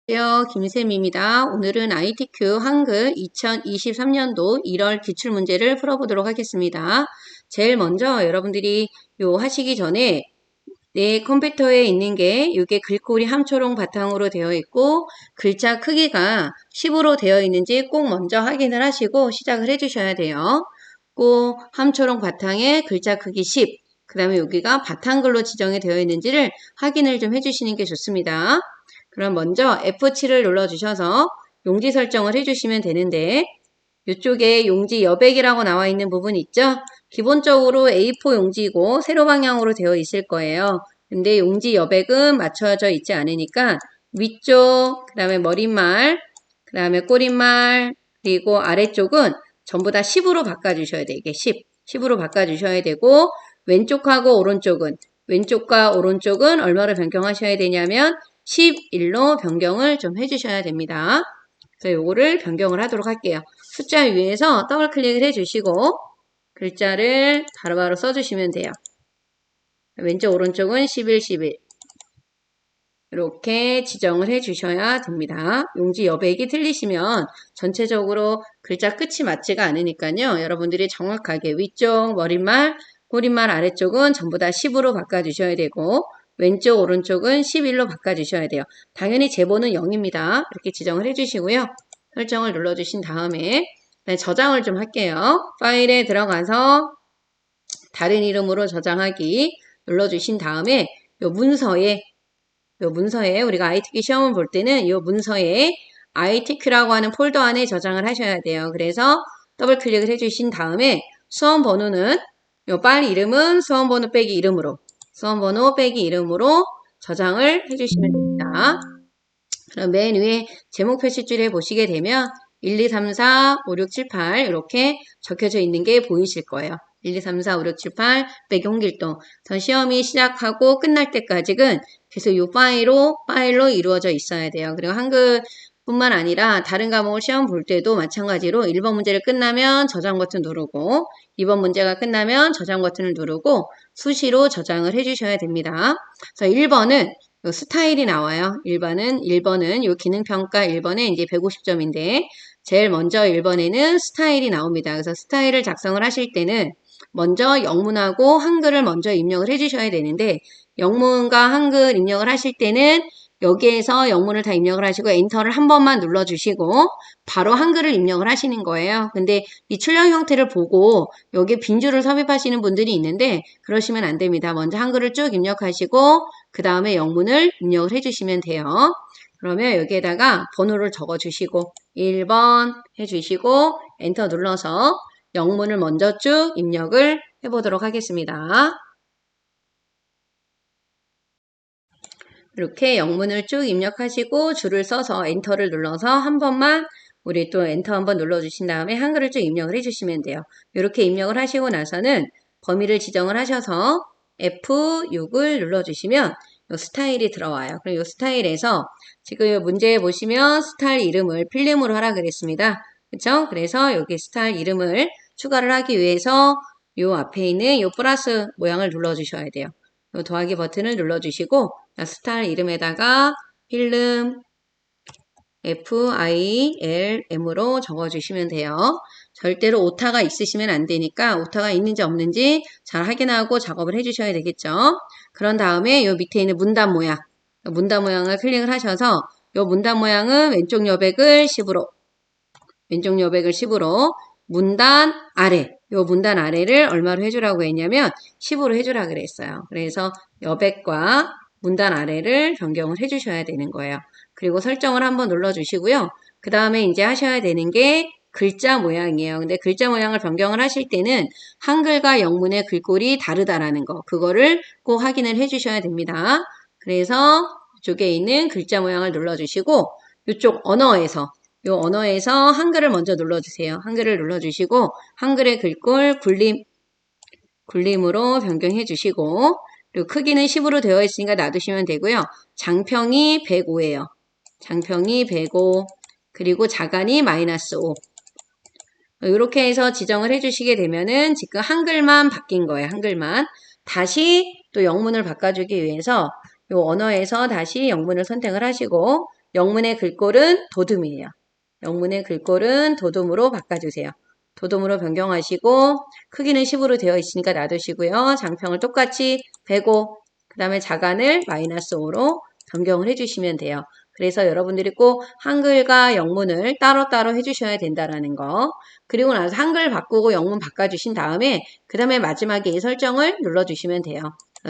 안녕하세요. 김쌤입니다. 오늘은 ITQ 한글 2023년도 1월 기출문제를 풀어보도록 하겠습니다. 제일 먼저 여러분들이 하시기 전에 내 컴퓨터에 있는 게 이게 글꼴이 함초롱 바탕으로 되어 있고 글자 크기가 10으로 되어 있는지 꼭 먼저 확인을 하시고 시작을 해주셔야 돼요. 꼭 함초롱 바탕에 글자 크기 10, 그 다음에 여기가 바탕글로 지정이 되어 있는지를 확인을 좀 해주시는 게 좋습니다. 그럼 먼저 F7을 눌러주셔서 용지 설정을 해주시면 되는데 이쪽에 용지 여백이라고 나와 있는 부분 있죠? 기본적으로 A4 용지이고 세로 방향으로 되어 있을 거예요. 근데 용지 여백은 맞춰져 있지 않으니까 위쪽, 그 다음에 머릿말, 그 다음에 꼬릿말, 그리고 아래쪽은 전부 다 10으로 바꿔주셔야 돼요. 이게 10으로 바꿔주셔야 되고 왼쪽하고 왼쪽과 오른쪽은 얼마로 변경하셔야 되냐면 11로 변경을 좀 해주셔야 됩니다. 그래서 요거를 변경을 하도록 할게요. 숫자 위에서 더블 클릭을 해주시고 글자를 바로바로 써주시면 돼요. 왼쪽 오른쪽은 11, 11 이렇게 지정을 해주셔야 됩니다. 용지 여백이 틀리시면 전체적으로 글자 끝이 맞지가 않으니까요. 여러분들이 정확하게 위쪽 머릿말, 꼬릿말 아래쪽은 전부 다 10으로 바꿔주셔야 되고 왼쪽 오른쪽은 11로 바꿔주셔야 돼요. 당연히 제보는 0입니다. 이렇게 지정을 해주시고요. 설정을 눌러주신 다음에 저장을 좀 할게요. 파일에 들어가서 다른 이름으로 저장하기 눌러주신 다음에 요 문서에 우리가 ITQ 시험을 볼 때는 이 문서에 ITQ라고 하는 폴더 안에 저장을 하셔야 돼요. 그래서 더블 클릭을 해주신 다음에 수험 번호는 요 파일 이름은 수험 번호 빼기 이름으로 저장을 해주시면 됩니다. 그럼 맨 위에 제목 표시줄에 보시게 되면 1, 2, 3, 4, 5, 6, 7, 8 이렇게 적혀져 있는 게 보이실 거예요. 1, 2, 3, 4, 5, 6, 7, 8 빼기 홍길동. 전 시험이 시작하고 끝날 때까지는 계속 이 파일로 이루어져 있어야 돼요. 그리고 한글뿐만 아니라 다른 과목을 시험 볼 때도 마찬가지로 1번 문제를 끝나면 저장 버튼 누르고 2번 문제가 끝나면 저장 버튼을 누르고 수시로 저장을 해주셔야 됩니다. 그래서 1번은 요 스타일이 나와요. 1번은 요 기능평가 1번에 이제 150점인데 제일 먼저 1번에는 스타일이 나옵니다. 그래서 스타일을 작성을 하실 때는 먼저 영문하고 한글을 먼저 입력을 해주셔야 되는데 영문과 한글 입력을 하실 때는 여기에서 영문을 다 입력을 하시고 엔터를 한 번만 눌러주시고 바로 한글을 입력을 하시는 거예요. 근데 이 출력 형태를 보고 여기에 빈줄을 삽입하시는 분들이 있는데 그러시면 안 됩니다. 먼저 한글을 쭉 입력하시고 그 다음에 영문을 입력을 해주시면 돼요. 그러면 여기에다가 번호를 적어주시고 1번 해주시고 엔터 눌러서 영문을 먼저 쭉 입력을 해보도록 하겠습니다. 이렇게 영문을 쭉 입력하시고 줄을 써서 엔터를 눌러서 한 번만 우리 또 엔터 한번 눌러주신 다음에 한글을 쭉 입력을 해주시면 돼요. 이렇게 입력을 하시고 나서는 범위를 지정을 하셔서 F6을 눌러주시면 이 스타일이 들어와요. 그럼 이 스타일에서 지금 이 문제에 보시면 스타일 이름을 필름으로 하라 그랬습니다. 그쵸? 그래서 여기 스타일 이름을 추가를 하기 위해서 이 앞에 있는 이 플러스 모양을 눌러주셔야 돼요. 이 더하기 버튼을 눌러주시고 스타일 이름에다가 필름 FILM으로 적어주시면 돼요. 절대로 오타가 있으시면 안 되니까 오타가 있는지 없는지 잘 확인하고 작업을 해주셔야 되겠죠. 그런 다음에 이 밑에 있는 문단 모양을 클릭을 하셔서 이 문단 모양은 왼쪽 여백을 10으로 문단 아래 요 문단 아래를 얼마로 해주라고 했냐면 10으로 해주라 그랬어요. 그래서 여백과 문단 아래를 변경을 해주셔야 되는 거예요. 그리고 설정을 한번 눌러주시고요. 그 다음에 이제 하셔야 되는 게 글자 모양이에요. 근데 글자 모양을 변경을 하실 때는 한글과 영문의 글꼴이 다르다라는 거 그거를 꼭 확인을 해주셔야 됩니다. 그래서 이쪽에 있는 글자 모양을 눌러주시고 이쪽 언어에서 한글을 먼저 눌러주세요. 한글을 눌러주시고 한글의 글꼴 굴림으로 변경해 주시고 그리고 크기는 10으로 되어 있으니까 놔두시면 되고요. 장평이 105예요. 장평이 105 그리고 자간이 -5 이렇게 해서 지정을 해주시게 되면은 지금 한글만 바뀐 거예요. 한글만 다시 또 영문을 바꿔주기 위해서 이 언어에서 다시 영문을 선택을 하시고 영문의 글꼴은 도둠이에요. 영문의 글꼴은 도둠으로 바꿔주세요. 도둠으로 변경하시고 크기는 10으로 되어 있으니까 놔두시고요. 장평을 똑같이 105, 그 다음에 자간을 -5로 변경을 해주시면 돼요. 그래서 여러분들이 꼭 한글과 영문을 따로따로 해주셔야 된다라는 거. 그리고 나서 한글 바꾸고 영문 바꿔주신 다음에 그 다음에 마지막에 이 설정을 눌러주시면 돼요.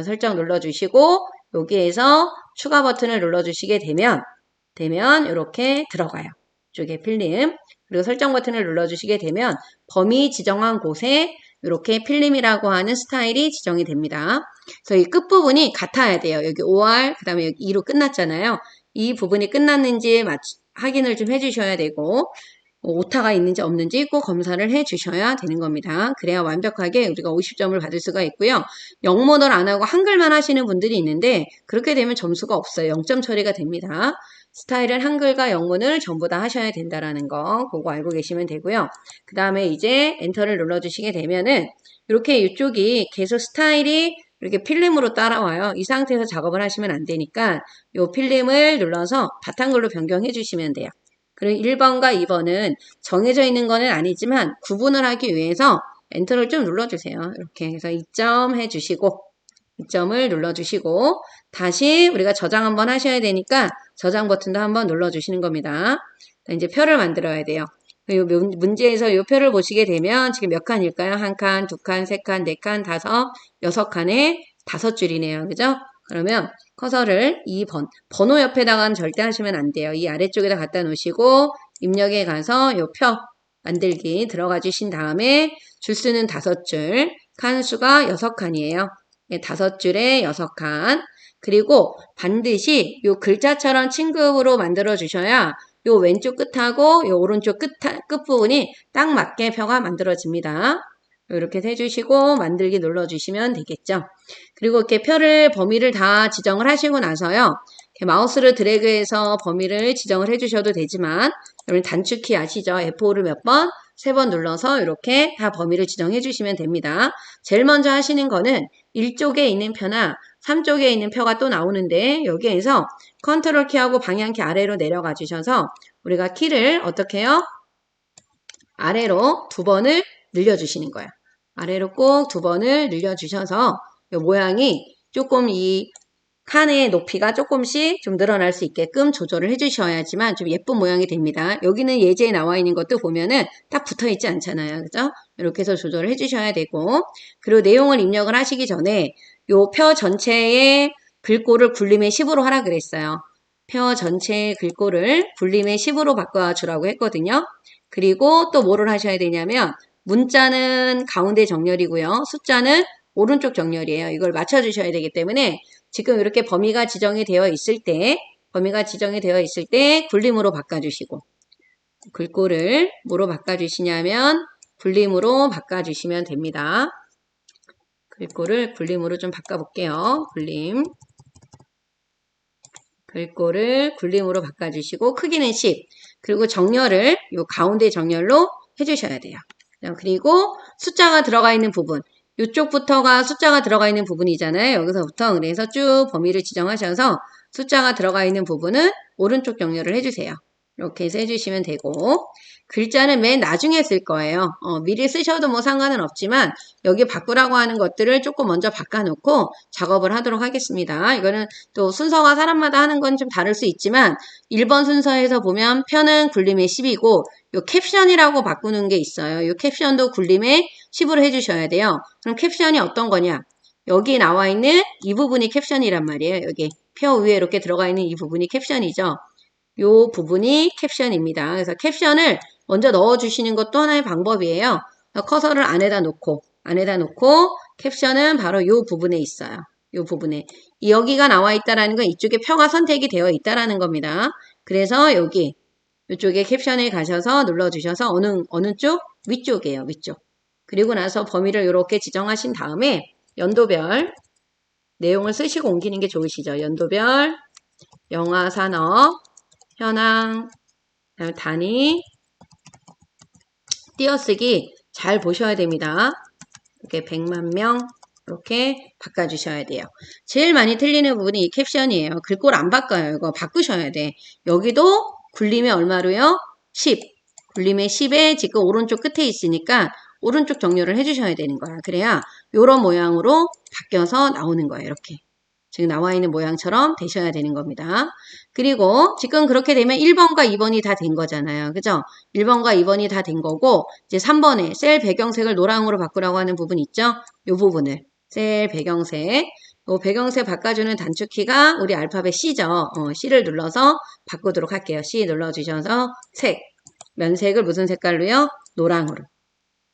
설정 눌러주시고 여기에서 추가 버튼을 눌러주시게 되면 이렇게 들어가요. 이쪽에 필름. 그리고 설정 버튼을 눌러주시게 되면 범위 지정한 곳에 이렇게 필름이라고 하는 스타일이 지정이 됩니다. 그래서 이 끝부분이 같아야 돼요. 여기 5R, 그 다음에 여기 2로 끝났잖아요. 이 부분이 끝났는지 확인을 좀 해주셔야 되고 오타가 있는지 없는지 꼭 검사를 해 주셔야 되는 겁니다. 그래야 완벽하게 우리가 50점을 받을 수가 있고요. 영문을 안 하고 한글만 하시는 분들이 있는데 그렇게 되면 점수가 없어요. 0점 처리가 됩니다. 스타일을 한글과 영문을 전부 다 하셔야 된다라는 거 그거 알고 계시면 되고요. 그 다음에 이제 엔터를 눌러주시게 되면은 이렇게 이쪽이 계속 스타일이 이렇게 필름으로 따라와요. 이 상태에서 작업을 하시면 안 되니까 이 필름을 눌러서 바탕글로 변경해 주시면 돼요. 그리고 1번과 2번은 정해져 있는 거는 아니지만 구분을 하기 위해서 엔터를 좀 눌러주세요. 이렇게 해서 2점 해주시고 2점을 눌러주시고 다시 우리가 저장 한번 하셔야 되니까 저장 버튼도 한번 눌러주시는 겁니다. 이제 표를 만들어야 돼요. 이 문제에서 이 표를 보시게 되면 지금 몇 칸일까요? 한 칸, 두 칸, 세 칸, 네 칸, 다섯, 여섯 칸에 5줄이네요. 그죠? 그러면 커서를 2번, 번호 옆에다가는 절대 하시면 안 돼요. 이 아래쪽에다 갖다 놓으시고 입력에 가서 이 표 만들기 들어가 주신 다음에 줄수는 5줄, 칸수가 6칸이에요. 5줄에 6칸. 그리고 반드시 이 글자처럼 침급으로 만들어 주셔야 요 왼쪽 끝하고 요 오른쪽 끝부분이 딱 맞게 표가 만들어집니다. 이렇게 해주시고 만들기 눌러주시면 되겠죠. 그리고 이렇게 표를 범위를 다 지정을 하시고 나서요. 이렇게 마우스를 드래그해서 범위를 지정을 해주셔도 되지만 여러분 단축키 아시죠? F5를 몇 번? 3번 눌러서 이렇게 다 범위를 지정해 주시면 됩니다. 제일 먼저 하시는 거는 1쪽에 있는 표나 3쪽에 있는 표가 또 나오는데 여기에서 컨트롤 키하고 방향키 아래로 내려가 주셔서 우리가 키를 어떻게 해요? 아래로 2번을 늘려주시는 거예요. 아래로 꼭 2번을 늘려주셔서 이 모양이 조금 이 칸의 높이가 조금씩 좀 늘어날 수 있게끔 조절을 해주셔야지만 좀 예쁜 모양이 됩니다. 여기는 예제에 나와 있는 것도 보면은 딱 붙어 있지 않잖아요. 그죠? 이렇게 해서 조절을 해주셔야 되고 그리고 내용을 입력을 하시기 전에 요 표 전체의 글꼴을 굴림의 10으로 하라 그랬어요. 표 전체의 글꼴을 굴림의 10으로 바꿔주라고 했거든요. 그리고 또 뭐를 하셔야 되냐면 문자는 가운데 정렬이고요. 숫자는 오른쪽 정렬이에요. 이걸 맞춰주셔야 되기 때문에 지금 이렇게 범위가 지정이 되어 있을 때 굴림으로 바꿔주시고 글꼴을 뭐로 바꿔주시냐면 굴림으로 바꿔주시면 됩니다. 글꼴을 굴림으로 좀 바꿔볼게요. 글꼴을 굴림으로 바꿔주시고 크기는 10 그리고 정렬을 요 가운데 정렬로 해주셔야 돼요. 그리고 숫자가 들어가 있는 부분 이쪽부터가 숫자가 들어가 있는 부분이잖아요. 여기서부터 그래서 쭉 범위를 지정하셔서 숫자가 들어가 있는 부분은 오른쪽 정렬을 해주세요. 이렇게 해서 해주시면 되고 글자는 맨 나중에 쓸 거예요. 미리 쓰셔도 뭐 상관은 없지만 여기 바꾸라고 하는 것들을 조금 먼저 바꿔놓고 작업을 하도록 하겠습니다. 이거는 또 순서가 사람마다 하는 건 좀 다를 수 있지만 1번 순서에서 보면 표는 굴림의 10이고 요 캡션이라고 바꾸는 게 있어요. 요 캡션도 굴림의 10으로 해주셔야 돼요. 그럼 캡션이 어떤 거냐? 여기 나와 있는 이 부분이 캡션이란 말이에요. 여기 표 위에 이렇게 들어가 있는 이 부분이 caption이죠. 요 부분이 캡션입니다. 그래서 캡션을 먼저 넣어주시는 것도 하나의 방법이에요. 커서를 안에다 놓고 캡션은 바로 요 부분에 있어요. 요 부분에. 여기가 나와 있다라는 건 이쪽에 표가 선택이 되어 있다라는 겁니다. 그래서 여기 이쪽에 캡션에 가셔서 눌러주셔서 어느 쪽? 위쪽이에요. 위쪽. 그리고 나서 범위를 이렇게 지정하신 다음에 연도별 내용을 쓰시고 옮기는 게 좋으시죠. 연도별, 영아, 산업, 현황, 단위, 띄어쓰기 잘 보셔야 됩니다. 이렇게 100만 명, 이렇게 바꿔주셔야 돼요. 제일 많이 틀리는 부분이 이 캡션이에요. 글꼴 안 바꿔요. 이거 바꾸셔야 돼. 여기도 굴림이 얼마로요? 10. 굴림의 10에 지금 오른쪽 끝에 있으니까 오른쪽 정렬을 해주셔야 되는 거야. 그래야 이런 모양으로 바뀌어서 나오는 거예요. 이렇게. 지금 나와 있는 모양처럼 되셔야 되는 겁니다. 그리고 지금 그렇게 되면 1번과 2번이 다 된 거잖아요. 그죠? 1번과 2번이 다 된 거고 이제 3번에 셀 배경색을 노랑으로 바꾸라고 하는 부분 있죠? 이 부분을 셀 배경색 이 배경색 바꿔주는 단축키가 우리 알파벳 C죠. C를 눌러서 바꾸도록 할게요. C 눌러주셔서 색 면색을 무슨 색깔로요? 노랑으로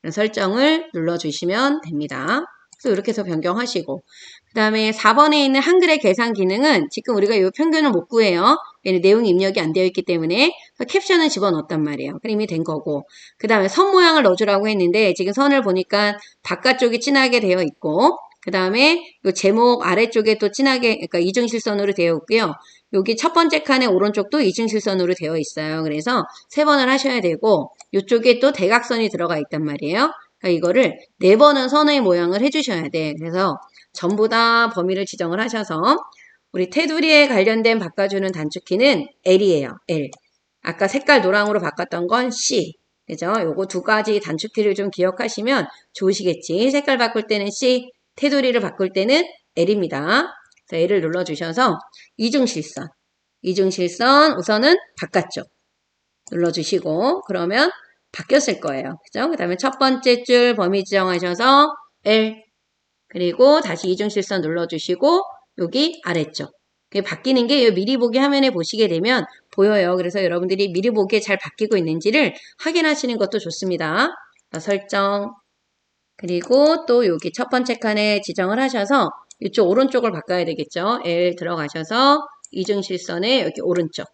설정을 눌러주시면 됩니다. 그래서 이렇게 해서 변경하시고 그 다음에 4번에 있는 한글의 계산 기능은 지금 우리가 이 평균을 못 구해요. 얘는 내용 입력이 안 되어 있기 때문에 캡션을 집어넣었단 말이에요. 그럼 이미 된 거고 그 다음에 선 모양을 넣어주라고 했는데 지금 선을 보니까 바깥쪽이 진하게 되어 있고 그 다음에 이 제목 아래쪽에 또 진하게 그러니까 이중실선으로 되어 있고요. 여기 첫 번째 칸의 오른쪽도 이중실선으로 되어 있어요. 그래서 3번을 하셔야 되고 이쪽에 또 대각선이 들어가 있단 말이에요. 그러니까 이거를 4번은 선의 모양을 해주셔야 돼. 그래서 전부 다 범위를 지정을 하셔서 우리 테두리에 관련된 바꿔주는 단축키는 L이에요. L. 아까 색깔 노랑으로 바꿨던 건 C. 그죠? 요거 두 가지 단축키를 좀 기억하시면 좋으시겠지. 색깔 바꿀 때는 C, 테두리를 바꿀 때는 L입니다. 그래서 L을 눌러주셔서 이중실선. 이중실선 우선은 바깥쪽 눌러주시고 그러면 바뀌었을 거예요. 그죠? 그 다음에 첫 번째 줄 범위 지정하셔서 L 그리고 다시 이중실선 눌러주시고 여기 아래쪽 그게 바뀌는 게 미리 보기 화면에 보시게 되면 보여요. 그래서 여러분들이 미리 보기에 잘 바뀌고 있는지를 확인하시는 것도 좋습니다. 설정 그리고 또 여기 첫 번째 칸에 지정을 하셔서 이쪽 오른쪽을 바꿔야 되겠죠. L 들어가셔서 이중실선에 여기 오른쪽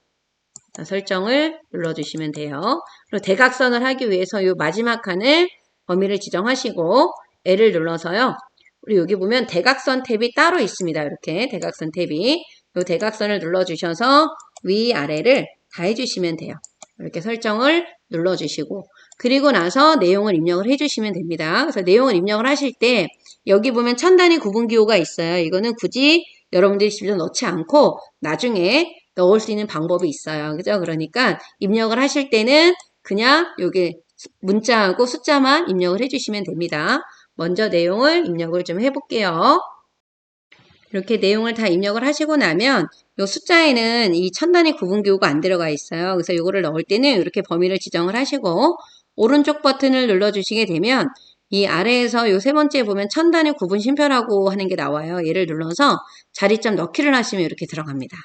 설정을 눌러주시면 돼요. 그리고 대각선을 하기 위해서 이 마지막 칸을 범위를 지정하시고 L을 눌러서요. 우리 여기 보면 대각선 탭이 따로 있습니다. 이렇게 대각선 탭이 이 대각선을 눌러주셔서 위아래를 다 해주시면 돼요. 이렇게 설정을 눌러주시고 그리고 나서 내용을 입력을 해주시면 됩니다. 그래서 내용을 입력을 하실 때 여기 보면 천 단위 구분기호가 있어요. 이거는 굳이 여러분들이 집에서 넣지 않고 나중에 넣을 수 있는 방법이 있어요. 그죠? 그러니까 입력을 하실 때는 그냥 여기 문자하고 숫자만 입력을 해주시면 됩니다. 먼저 내용을 입력을 좀 해볼게요. 이렇게 내용을 다 입력을 하시고 나면 이 숫자에는 이 천 단위 구분기호가 안 들어가 있어요. 그래서 이거를 넣을 때는 이렇게 범위를 지정을 하시고 오른쪽 버튼을 눌러주시게 되면 이 아래에서 이 세 번째 보면 천 단위 구분 쉼표라고 하는 게 나와요. 얘를 눌러서 자리점 넣기를 하시면 이렇게 들어갑니다.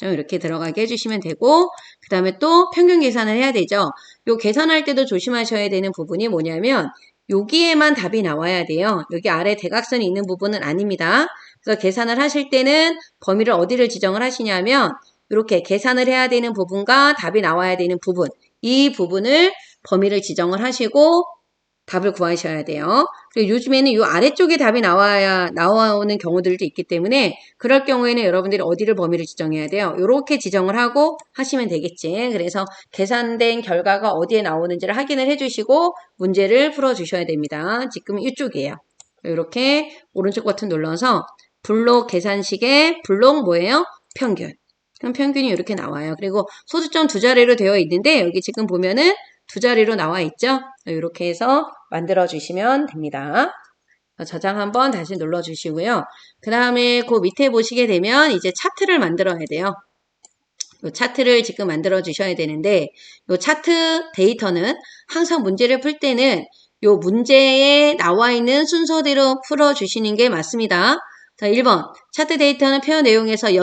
이렇게 들어가게 해주시면 되고 그 다음에 또 평균 계산을 해야 되죠. 요 계산할 때도 조심하셔야 되는 부분이 뭐냐면 여기에만 답이 나와야 돼요. 여기 아래 대각선이 있는 부분은 아닙니다. 그래서 계산을 하실 때는 범위를 어디를 지정을 하시냐면 이렇게 계산을 해야 되는 부분과 답이 나와야 되는 부분 이 부분을 범위를 지정을 하시고 답을 구하셔야 돼요. 그리고 요즘에는 이 아래쪽에 답이 나오는 경우들도 있기 때문에 그럴 경우에는 여러분들이 어디를 범위를 지정해야 돼요? 이렇게 지정을 하고 하시면 되겠지. 그래서 계산된 결과가 어디에 나오는지를 확인을 해주시고 문제를 풀어주셔야 됩니다. 지금 이쪽이에요. 이렇게 오른쪽 버튼 눌러서 블록 계산식의 블록 뭐예요? 평균. 그럼 평균이 이렇게 나와요. 그리고 소수점 두 자리로 되어 있는데 여기 지금 보면은 두 자리로 나와 있죠? 이렇게 해서 만들어 주시면 됩니다. 저장 한번 다시 눌러 주시고요. 그 다음에 그 밑에 보시게 되면 이제 차트를 만들어야 돼요. 이 차트를 지금 만들어 주셔야 되는데 이 차트 데이터는 항상 문제를 풀 때는 이 문제에 나와 있는 순서대로 풀어 주시는 게 맞습니다. 자, 1번 차트 데이터는 표현 내용에서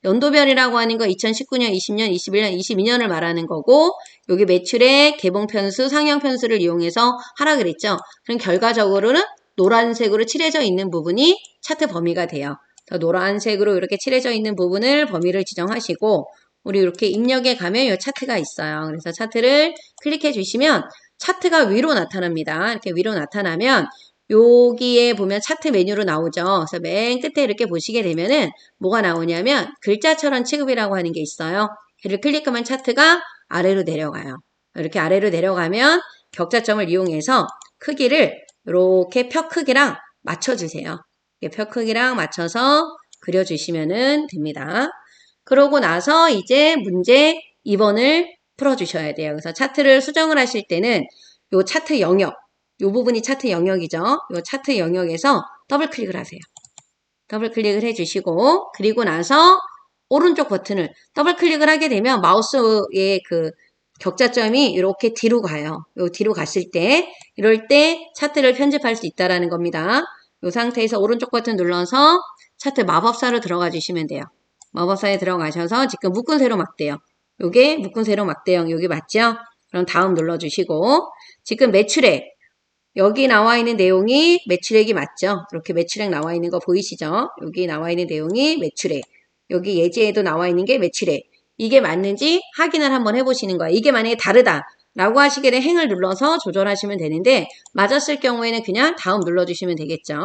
연도별이라고 하는 거 2019년, 20년, 21년, 22년을 말하는 거고 여기 매출의 개봉 편수, 상영 편수를 이용해서 하라 그랬죠. 그럼 결과적으로는 노란색으로 칠해져 있는 부분이 차트 범위가 돼요. 노란색으로 이렇게 칠해져 있는 부분을 범위를 지정하시고 우리 이렇게 입력에 가면 이 차트가 있어요. 그래서 차트를 클릭해 주시면 차트가 위로 나타납니다. 이렇게 위로 나타나면 여기에 보면 차트 메뉴로 나오죠. 그래서 맨 끝에 이렇게 보시게 되면은 뭐가 나오냐면 글자처럼 취급이라고 하는 게 있어요. 얘를 클릭하면 차트가 아래로 내려가요. 이렇게 아래로 내려가면 격자점을 이용해서 크기를 이렇게 표 크기랑 맞춰주세요. 표 크기랑 맞춰서 그려주시면 됩니다. 그러고 나서 이제 문제 2번을 풀어주셔야 돼요. 그래서 차트를 수정을 하실 때는 요 차트 영역, 요 부분이 차트 영역이죠. 요 차트 영역에서 더블 클릭을 하세요. 더블 클릭을 해주시고, 그리고 나서 오른쪽 버튼을 더블 클릭을 하게 되면 마우스의 그 격자점이 이렇게 뒤로 가요. 요 뒤로 갔을 때, 이럴 때 차트를 편집할 수 있다라는 겁니다. 이 상태에서 오른쪽 버튼 눌러서 차트 마법사로 들어가 주시면 돼요. 마법사에 들어가셔서 지금 묶은 세로 막대형. 요게 묶은 세로 막대형 여기 맞죠? 그럼 다음 눌러주시고, 지금 매출액. 여기 나와 있는 내용이 매출액이 맞죠? 이렇게 매출액 나와 있는 거 보이시죠? 여기 나와 있는 내용이 매출액. 여기 예제에도 나와 있는 게 매출액. 이게 맞는지 확인을 한번 해보시는 거예요. 이게 만약에 다르다 라고 하시게 되면 행을 눌러서 조절하시면 되는데, 맞았을 경우에는 그냥 다음 눌러주시면 되겠죠.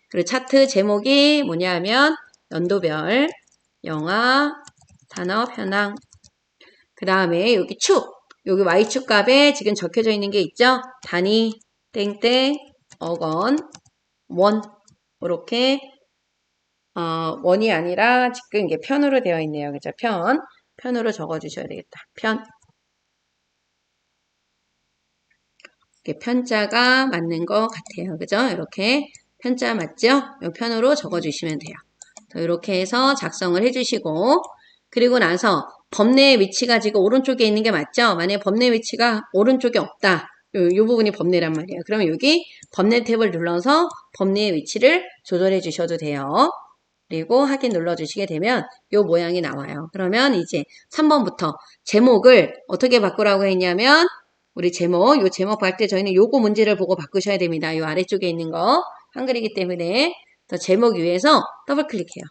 그리고 차트 제목이 뭐냐 하면 연도별, 영화, 산업 현황. 그 다음에 여기 축, 여기 Y축 값에 지금 적혀져 있는 게 있죠? 단위, 땡땡, 억원, 원. 이렇게 원이 아니라 지금 이게 편으로 되어 있네요. 그죠? 편으로 적어 주셔야 되겠다. 편. 이렇게 편자가 맞는 것 같아요. 그죠? 이렇게 편자 맞죠? 이 편으로 적어 주시면 돼요. 이렇게 해서 작성을 해 주시고, 그리고 나서 범례의 위치가 지금 오른쪽에 있는 게 맞죠? 만약에 범례 위치가 오른쪽에 없다. 요 부분이 범례란 말이에요. 그러면 여기 범례 탭을 눌러서 범례의 위치를 조절해 주셔도 돼요. 그리고 확인 눌러주시게 되면 요 모양이 나와요. 그러면 이제 3번부터 제목을 어떻게 바꾸라고 했냐면, 우리 요 제목 할 때 저희는 요거 문제를 보고 바꾸셔야 됩니다. 요 아래쪽에 있는 거 한글이기 때문에 제목 위에서 더블 클릭해요.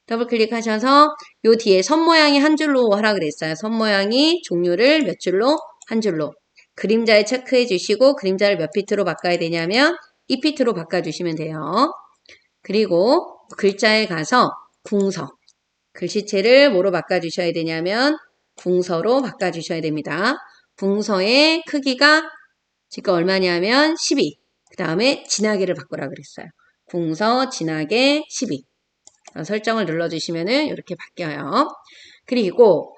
더블 클릭하셔서 요 뒤에 선 모양이 한 줄로 하라 그랬어요. 선 모양이 종류를 몇 줄로? 한 줄로. 그림자에 체크해 주시고, 그림자를 몇 피트로 바꿔야 되냐면 2피트로 바꿔주시면 돼요. 그리고 글자에 가서 궁서. 글씨체를 뭐로 바꿔주셔야 되냐면 궁서로 바꿔주셔야 됩니다. 궁서의 크기가 지금 얼마냐면 12. 그 다음에 진하게를 바꾸라 그랬어요. 궁서 진하게 12. 설정을 눌러주시면은 이렇게 바뀌어요. 그리고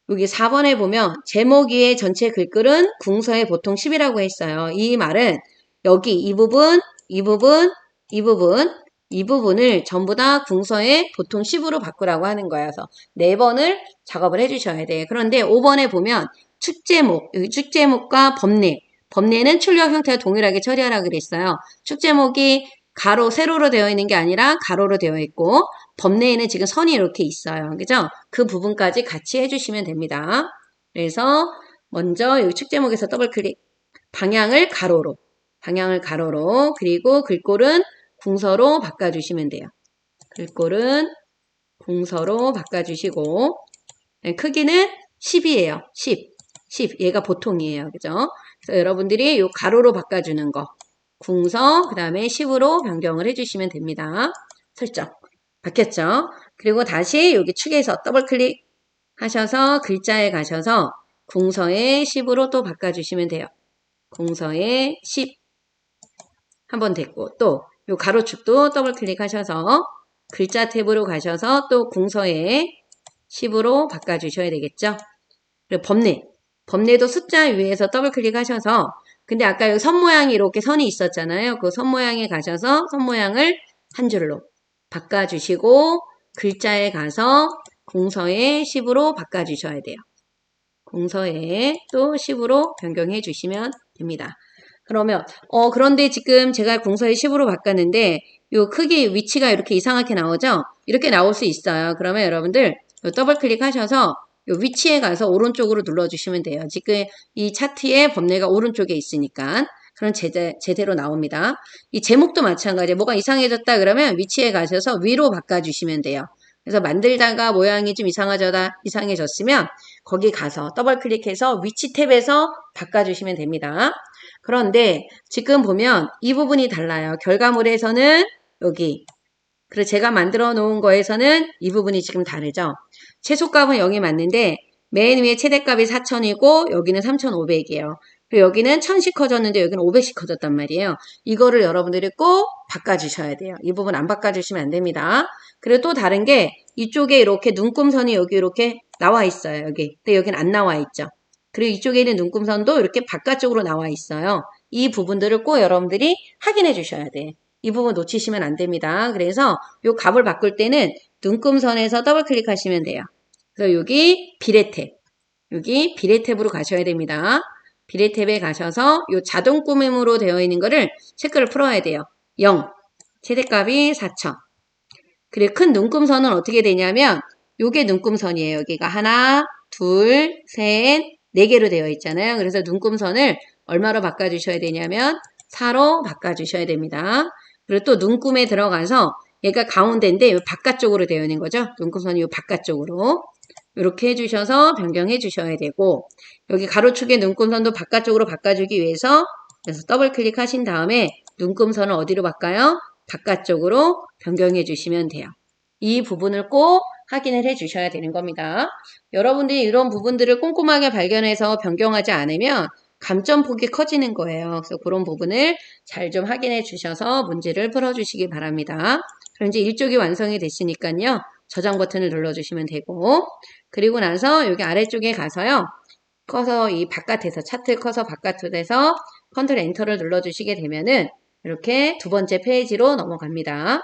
여기 4번에 보면 제목 위에 전체 글글은 궁서에 보통 10이라고 했어요. 이 말은 여기 이 부분, 이 부분, 이 부분, 이 부분을 전부 다 궁서에 보통 10으로 바꾸라고 하는 거예요. 그래서 4번을 작업을 해주셔야 돼요. 그런데 5번에 보면 축제목, 여기 축제목과 범례. 범례는 출력 형태가 동일하게 처리하라고 그랬어요. 축제목이 가로, 세로로 되어 있는 게 아니라 가로로 되어 있고, 범례에는 지금 선이 이렇게 있어요. 그죠? 그 부분까지 같이 해주시면 됩니다. 그래서 먼저 여기 축제목에서 더블 클릭. 방향을 가로로. 그리고 글꼴은 궁서로 바꿔주시면 돼요. 글꼴은 궁서로 바꿔주시고, 크기는 10이에요. 10. 얘가 보통이에요. 그죠? 그래서 여러분들이 이 가로로 바꿔주는 거. 궁서, 그 다음에 10으로 변경을 해주시면 됩니다. 설정. 바뀌었죠? 그리고 다시 여기 축에서 더블 클릭 하셔서 글자에 가셔서 궁서에 10으로 또 바꿔주시면 돼요. 궁서에 10. 한번 됐고, 또 요 가로축도 더블 클릭하셔서 글자 탭으로 가셔서 또 궁서에 10으로 바꿔주셔야 되겠죠? 그리고 범례도 숫자 위에서 더블 클릭하셔서, 근데 아까 여기 선 모양이 이렇게 선이 있었잖아요. 그 선 모양에 가셔서 선 모양을 한 줄로 바꿔주시고, 글자에 가서 궁서에 10으로 바꿔주셔야 돼요. 궁서에 또 10으로 변경해 주시면 됩니다. 그러면 그런데 지금 제가 궁서에 10으로 바꿨는데 요 크기 위치가 이렇게 이상하게 나오죠? 이렇게 나올 수 있어요. 그러면 여러분들 더블 클릭하셔서 요 위치에 가서 오른쪽으로 눌러주시면 돼요. 지금 이 차트의 범례가 오른쪽에 있으니까 그런 제대로 나옵니다. 이 제목도 마찬가지예요. 뭐가 이상해졌다 그러면 위치에 가셔서 위로 바꿔주시면 돼요. 그래서 만들다가 모양이 좀 이상해졌으면 거기 가서 더블 클릭해서 위치 탭에서 바꿔주시면 됩니다. 그런데 지금 보면 이 부분이 달라요. 결과물에서는 여기, 그리고 제가 만들어 놓은 거에서는 이 부분이 지금 다르죠. 최소값은 0이 맞는데 맨 위에 최대값이 4,000이고 여기는 3,500이에요. 그리고 여기는 1000씩 커졌는데 여기는 500씩 커졌단 말이에요. 이거를 여러분들이 꼭 바꿔주셔야 돼요. 이 부분 안 바꿔주시면 안 됩니다. 그리고 또 다른 게 이쪽에 이렇게 눈금선이 여기 이렇게 나와 있어요. 여기. 근데 여기는 안 나와 있죠. 그리고 이쪽에 있는 눈금선도 이렇게 바깥쪽으로 나와 있어요. 이 부분들을 꼭 여러분들이 확인해 주셔야 돼. 이 부분 놓치시면 안 됩니다. 그래서 이 값을 바꿀 때는 눈금선에서 더블 클릭하시면 돼요. 그래서 여기 비례 탭. 여기 비례 탭으로 가셔야 됩니다. 비례 탭에 가셔서 이 자동 꾸밈으로 되어 있는 거를 체크를 풀어야 돼요. 0. 최대값이 4000. 그리고 큰 눈금선은 어떻게 되냐면 요게 눈금선이에요. 여기가 하나, 둘, 셋, 네 개로 되어 있잖아요. 그래서 눈금선을 얼마로 바꿔주셔야 되냐면 4로 바꿔주셔야 됩니다. 그리고 또 눈금에 들어가서 얘가 가운데인데 바깥쪽으로 되어 있는 거죠. 눈금선이 요 바깥쪽으로. 이렇게 해주셔서 변경해 주셔야 되고 여기 가로축의 눈금선도 바깥쪽으로 바꿔주기 위해서 그래서 더블 클릭하신 다음에 눈금선을 어디로 바꿔요? 바깥쪽으로 변경해 주시면 돼요. 이 부분을 꼭 확인을 해 주셔야 되는 겁니다. 여러분들이 이런 부분들을 꼼꼼하게 발견해서 변경하지 않으면 감점폭이 커지는 거예요. 그래서 그런 부분을 잘 좀 확인해 주셔서 문제를 풀어주시기 바랍니다. 그럼 이제 일쪽이 완성이 됐으니까요. 저장 버튼을 눌러주시면 되고 그리고 나서 여기 아래쪽에 가서요. 커서 이 바깥에서 차트 커서 바깥에서 컨트롤 엔터를 눌러주시게 되면은 이렇게 두 번째 페이지로 넘어갑니다.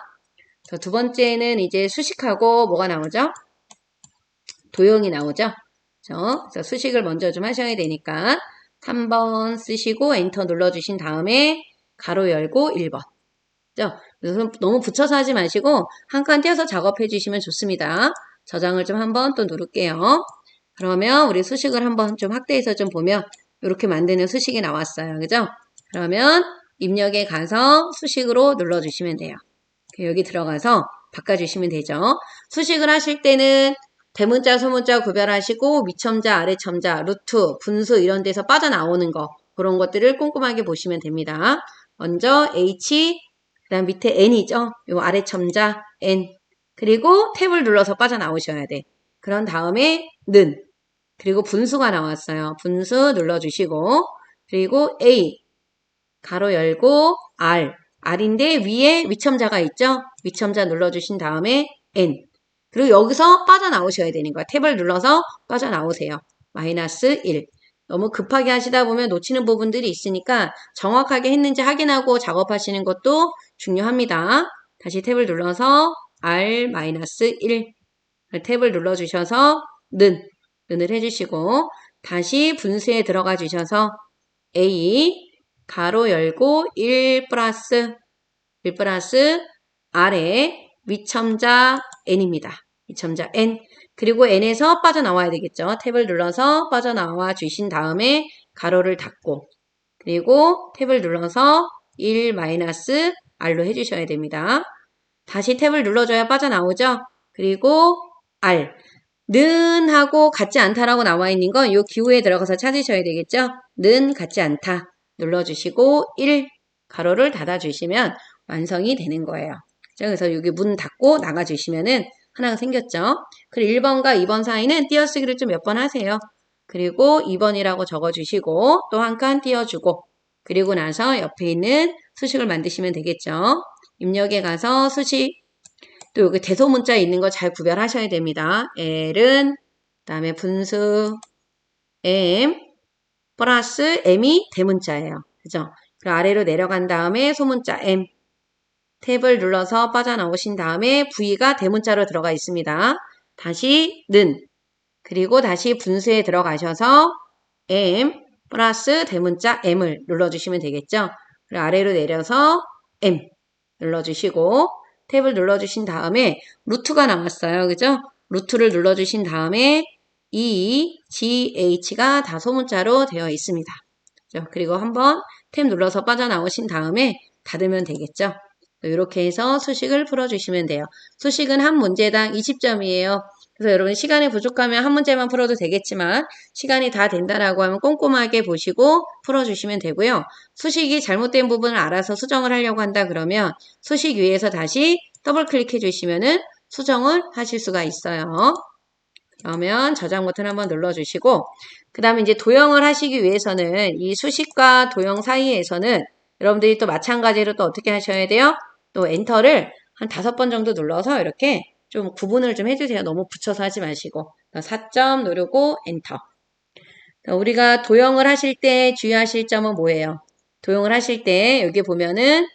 두 번째는 이제 수식하고 뭐가 나오죠? 도형이 나오죠? 그래서 수식을 먼저 좀 하셔야 되니까 3번 쓰시고 엔터 눌러주신 다음에 가로 열고 1번. 그래서 너무 붙여서 하지 마시고 한 칸 띄어서 작업해 주시면 좋습니다. 저장을 좀 한번 또 누를게요. 그러면 우리 수식을 한번 좀 확대해서 좀 보면 이렇게 만드는 수식이 나왔어요. 그죠? 그러면 입력에 가서 수식으로 눌러주시면 돼요. 여기 들어가서 바꿔주시면 되죠. 수식을 하실 때는 대문자, 소문자 구별하시고 위첨자, 아래첨자, 루트, 분수 이런 데서 빠져나오는 거 그런 것들을 꼼꼼하게 보시면 됩니다. 먼저 H, 그 다음 밑에 N이죠. 요 아래첨자 N 그리고 탭을 눌러서 빠져나오셔야 돼. 그런 다음에 는 그리고 분수가 나왔어요. 분수 눌러주시고 그리고 A 가로 열고 R R인데 위에 위첨자가 있죠? 위첨자 눌러주신 다음에 N 그리고 여기서 빠져나오셔야 되는 거야. 탭을 눌러서 빠져나오세요. 마이너스 1 너무 급하게 하시다 보면 놓치는 부분들이 있으니까 정확하게 했는지 확인하고 작업하시는 것도 중요합니다. 다시 탭을 눌러서 R-1 탭을 눌러주셔서 는을 해주시고 다시 분수에 들어가 주셔서 A 가로 열고 1 플러스 아래 위첨자 N입니다. 위첨자 N 그리고 N에서 빠져나와야 되겠죠. 탭을 눌러서 빠져나와 주신 다음에 가로를 닫고 그리고 탭을 눌러서 1 마이너스 R로 해주셔야 됩니다. 다시 탭을 눌러줘야 빠져나오죠. 그리고 R 는 하고 같지 않다라고 나와 있는 건 이 기호에 들어가서 찾으셔야 되겠죠. 는 같지 않다 눌러주시고 1 가로를 닫아주시면 완성이 되는 거예요. 그래서 여기 문 닫고 나가주시면은 하나가 생겼죠. 그리고 1번과 2번 사이는 띄어쓰기를 좀 몇 번 하세요. 그리고 2번이라고 적어주시고 또 한 칸 띄워주고 그리고 나서 옆에 있는 수식을 만드시면 되겠죠. 입력에 가서 수식 또 여기 대소문자에 있는 거 잘 구별하셔야 됩니다. L은 그다음에 분수 M 플러스 M이 대문자예요. 그죠? 그 아래로 내려간 다음에 소문자 M 탭을 눌러서 빠져나오신 다음에 V가 대문자로 들어가 있습니다. 다시 는 그리고 다시 분수에 들어가셔서 M 플러스 대문자 M을 눌러주시면 되겠죠. 그리고 아래로 내려서 M 눌러주시고 탭을 눌러주신 다음에 루트가 나왔어요. 그죠? 루트를 눌러주신 다음에 E, G, H가 다 소문자로 되어 있습니다. 그죠? 그리고 한번 탭 눌러서 빠져나오신 다음에 닫으면 되겠죠. 이렇게 해서 수식을 풀어주시면 돼요. 수식은 한 문제당 20점이에요. 그래서 여러분 시간이 부족하면 한 문제만 풀어도 되겠지만 시간이 다 된다라고 하면 꼼꼼하게 보시고 풀어주시면 되고요. 수식이 잘못된 부분을 알아서 수정을 하려고 한다 그러면 수식 위에서 다시 더블 클릭해 주시면은 수정을 하실 수가 있어요. 그러면 저장 버튼 한번 눌러주시고 그 다음에 이제 도형을 하시기 위해서는 이 수식과 도형 사이에서는 여러분들이 또 마찬가지로 또 어떻게 하셔야 돼요? 또 엔터를 한 5번 정도 눌러서 이렇게 좀 구분을 좀 해주세요. 너무 붙여서 하지 마시고 4점 누르고 엔터. 우리가 도형을 하실 때 주의하실 점은 뭐예요? 도형을 하실 때 여기 보면은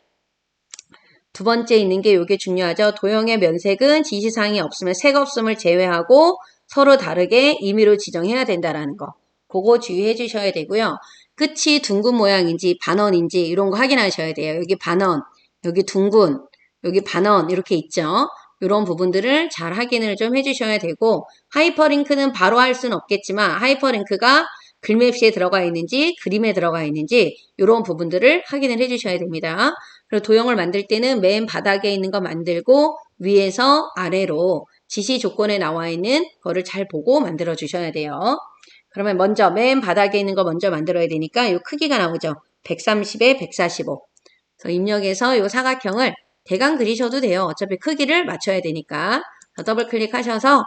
두 번째 있는 게 이게 중요하죠. 도형의 면색은 지시사항이 없으면 색 없음을 제외하고 서로 다르게 임의로 지정해야 된다라는 거. 그거 주의해 주셔야 되고요. 끝이 둥근 모양인지 반원인지 이런 거 확인하셔야 돼요. 여기 반원, 여기 둥근, 여기 반원 이렇게 있죠. 이런 부분들을 잘 확인을 좀 해주셔야 되고 하이퍼링크는 바로 할 수는 없겠지만 하이퍼링크가 글맵시에 들어가 있는지 그림에 들어가 있는지 이런 부분들을 확인을 해주셔야 됩니다. 그리고 도형을 만들 때는 맨 바닥에 있는 거 만들고 위에서 아래로 지시 조건에 나와 있는 거를 잘 보고 만들어 주셔야 돼요. 그러면 먼저 맨 바닥에 있는 거 먼저 만들어야 되니까 이 크기가 나오죠. 130에 145. 그래서 입력해서 이 사각형을 대강 그리셔도 돼요. 어차피 크기를 맞춰야 되니까. 더블 클릭하셔서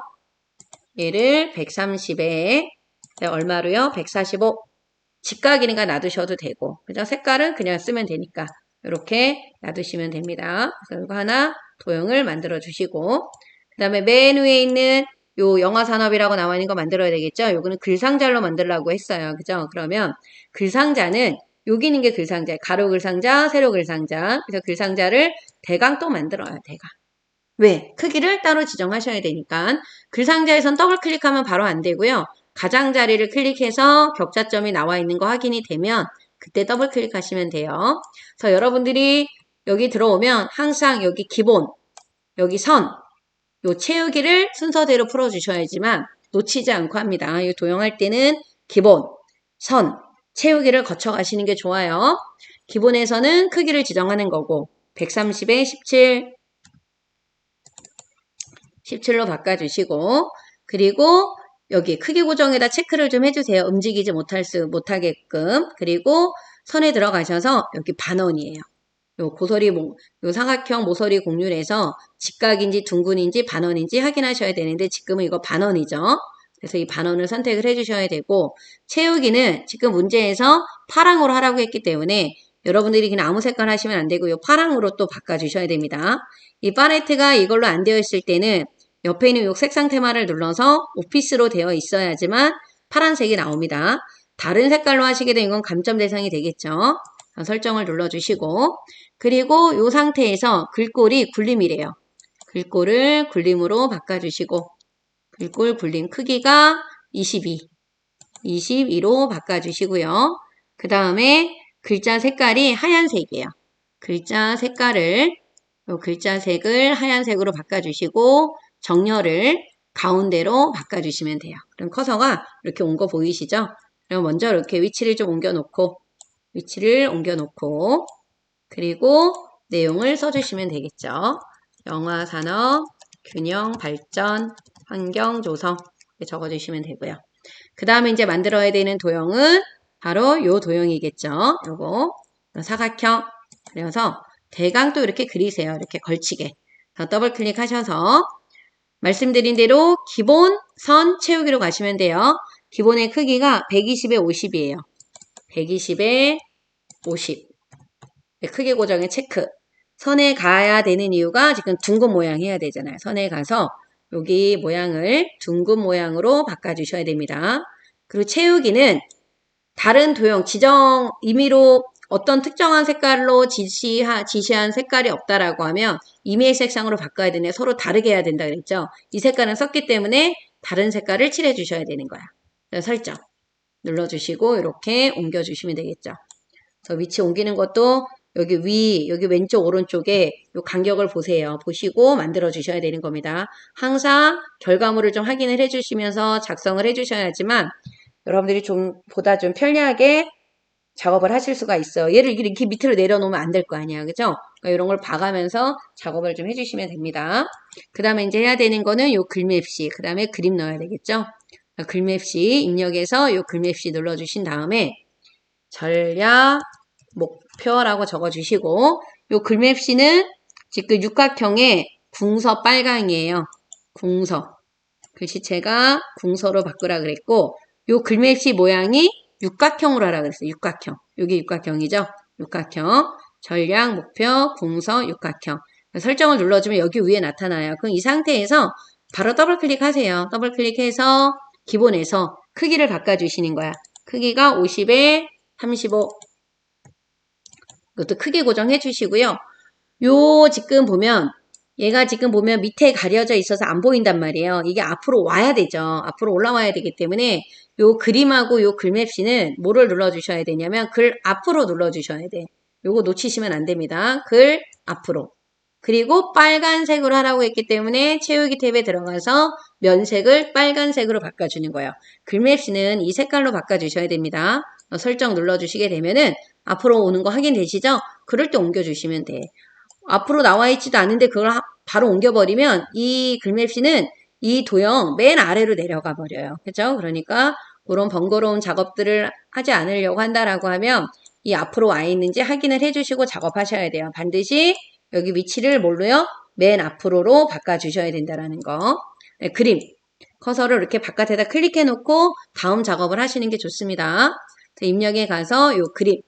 얘를 130에 얼마로요? 145. 직각이니까 놔두셔도 되고. 그죠? 색깔은 그냥 쓰면 되니까. 이렇게 놔두시면 됩니다. 그래서 이거 하나 도형을 만들어 주시고 그 다음에 맨 위에 있는 요 영화산업이라고 나와 있는 거 만들어야 되겠죠? 요거는 글상자로 만들려고 했어요. 그죠? 그러면 글상자는 여기 있는 게 글상자, 가로 글상자, 세로 글상자. 그래서 글상자를 대강 또 만들어요. 대강. 왜? 크기를 따로 지정하셔야 되니까. 글상자에선 더블 클릭하면 바로 안 되고요. 가장자리를 클릭해서 격자점이 나와 있는 거 확인이 되면 그때 더블 클릭하시면 돼요. 그래서 여러분들이 여기 들어오면 항상 여기 기본, 여기 선, 요 채우기를 순서대로 풀어주셔야지만 놓치지 않고 합니다. 이 도형할 때는 기본, 선, 채우기를 거쳐 가시는 게 좋아요. 기본에서는 크기를 지정하는 거고 130에 17, 17로 바꿔주시고 그리고 여기 크기 고정에다 체크를 좀 해주세요. 움직이지 못하게끔. 그리고 선에 들어가셔서 여기 반원이에요. 요 고서리, 요 사각형 모서리 곡률에서 직각인지 둥근인지 반원인지 확인하셔야 되는데 지금은 이거 반원이죠. 그래서 이 반원을 선택을 해주셔야 되고 채우기는 지금 문제에서 파랑으로 하라고 했기 때문에 여러분들이 그냥 아무 색깔 하시면 안 되고 요 파랑으로 또 바꿔주셔야 됩니다. 이 팔레트가 이걸로 안 되어 있을 때는 옆에 있는 요 색상 테마를 눌러서 오피스로 되어 있어야지만 파란색이 나옵니다. 다른 색깔로 하시게 되면 이건 감점 대상이 되겠죠. 설정을 눌러주시고 그리고 이 상태에서 글꼴이 굴림이래요. 글꼴을 굴림으로 바꿔주시고 글꼴 굴림 크기가 22로 바꿔주시고요. 그 다음에 글자 색깔이 하얀색이에요. 글자 색깔을 글자 색을 하얀색으로 바꿔주시고 정렬을 가운데로 바꿔주시면 돼요. 그럼 커서가 이렇게 온 거 보이시죠? 그럼 먼저 이렇게 위치를 옮겨놓고 그리고 내용을 써주시면 되겠죠. 영화, 산업, 균형, 발전, 환경, 조성 적어주시면 되고요. 그 다음에 이제 만들어야 되는 도형은 바로 요 도형이겠죠. 요거 사각형 그래서 대강 또 이렇게 그리세요. 이렇게 걸치게. 더블 클릭하셔서 말씀드린 대로 기본 선 채우기로 가시면 돼요. 기본의 크기가 120에 50이에요. 120에 50. 크기 고정의 체크. 선에 가야 되는 이유가 지금 둥근 모양 해야 되잖아요. 선에 가서 여기 모양을 둥근 모양으로 바꿔주셔야 됩니다. 그리고 채우기는 다른 도형, 지정, 임의로 어떤 특정한 색깔로 지시한 색깔이 없다라고 하면 임의의 색상으로 바꿔야 되네. 서로 다르게 해야 된다 그랬죠. 이 색깔은 썼기 때문에 다른 색깔을 칠해 주셔야 되는 거야. 설정 눌러주시고 이렇게 옮겨주시면 되겠죠. 그래서 위치 옮기는 것도 여기 왼쪽 오른쪽에 이 간격을 보세요. 보시고 만들어 주셔야 되는 겁니다. 항상 결과물을 좀 확인을 해 주시면서 작성을 해 주셔야지만 여러분들이 보다 좀 편리하게 작업을 하실 수가 있어요. 얘를 이렇게 밑으로 내려놓으면 안 될 거 아니야. 그죠? 그러니까 이런 걸 봐가면서 작업을 좀 해주시면 됩니다. 그 다음에 이제 해야 되는 거는 요 글맵시, 그 다음에 그림 넣어야 되겠죠? 그러니까 글맵시 입력해서 요 글맵시 눌러주신 다음에 전략, 목표라고 적어주시고 요 글맵시는 지금 육각형의 궁서 빨강이에요. 궁서. 글씨체가 궁서로 바꾸라 그랬고 요 글맵시 모양이 육각형으로 하라 그랬어요. 육각형. 여기 육각형이죠. 육각형. 전략, 목표, 궁서, 육각형. 설정을 눌러주면 여기 위에 나타나요. 그럼 이 상태에서 바로 더블 클릭하세요. 더블 클릭해서 기본에서 크기를 바꿔주시는 거야. 크기가 50에 35. 이것도 크기 고정해 주시고요. 요 지금 보면 얘가 지금 보면 밑에 가려져 있어서 안 보인단 말이에요. 이게 앞으로 와야 되죠. 앞으로 올라와야 되기 때문에 요 그림하고 요 글맵시는 뭐를 눌러주셔야 되냐면 글 앞으로 눌러주셔야 돼. 요거 놓치시면 안 됩니다. 글 앞으로. 그리고 빨간색으로 하라고 했기 때문에 채우기 탭에 들어가서 면색을 빨간색으로 바꿔주는 거예요. 글맵시는 이 색깔로 바꿔주셔야 됩니다. 설정 눌러주시게 되면은 앞으로 오는 거 확인되시죠? 그럴 때 옮겨주시면 돼. 앞으로 나와 있지도 않은데 그걸 바로 옮겨버리면 이 글맵시는 이 도형 맨 아래로 내려가 버려요. 그죠? 그러니까 그런 번거로운 작업들을 하지 않으려고 한다라고 하면 이 앞으로 와 있는지 확인을 해주시고 작업하셔야 돼요. 반드시 여기 위치를 뭘로요? 맨 앞으로로 바꿔주셔야 된다라는 거. 네, 그림. 커서를 이렇게 바깥에다 클릭해 놓고 다음 작업을 하시는 게 좋습니다. 입력에 가서 요 그림.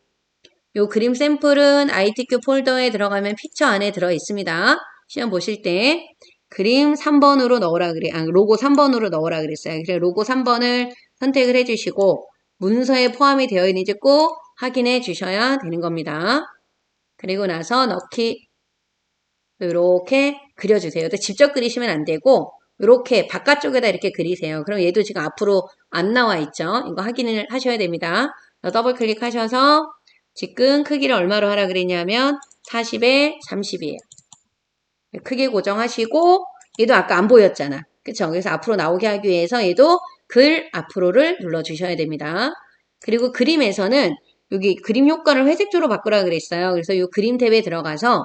요 그림 샘플은 ITQ 폴더에 들어가면 픽처 안에 들어 있습니다. 시험 보실 때 그림 3번으로 넣으라 그래. 로고 3번으로 넣으라 그랬어요. 그래서 로고 3번을 선택을 해 주시고 문서에 포함이 되어 있는지 꼭 확인해 주셔야 되는 겁니다. 그리고 나서 넣기 이렇게 그려주세요. 직접 그리시면 안 되고 이렇게 바깥쪽에다 이렇게 그리세요. 그럼 얘도 지금 앞으로 안 나와 있죠. 이거 확인을 하셔야 됩니다. 더블 클릭하셔서 지금 크기를 얼마로 하라 그랬냐면 40에 30이에요. 크기 고정하시고 얘도 아까 안 보였잖아. 그쵸? 그래서 앞으로 나오게 하기 위해서 얘도 글 앞으로를 눌러주셔야 됩니다. 그리고 그림에서는 여기 그림 효과를 회색조로 바꾸라 그랬어요. 그래서 이 그림 탭에 들어가서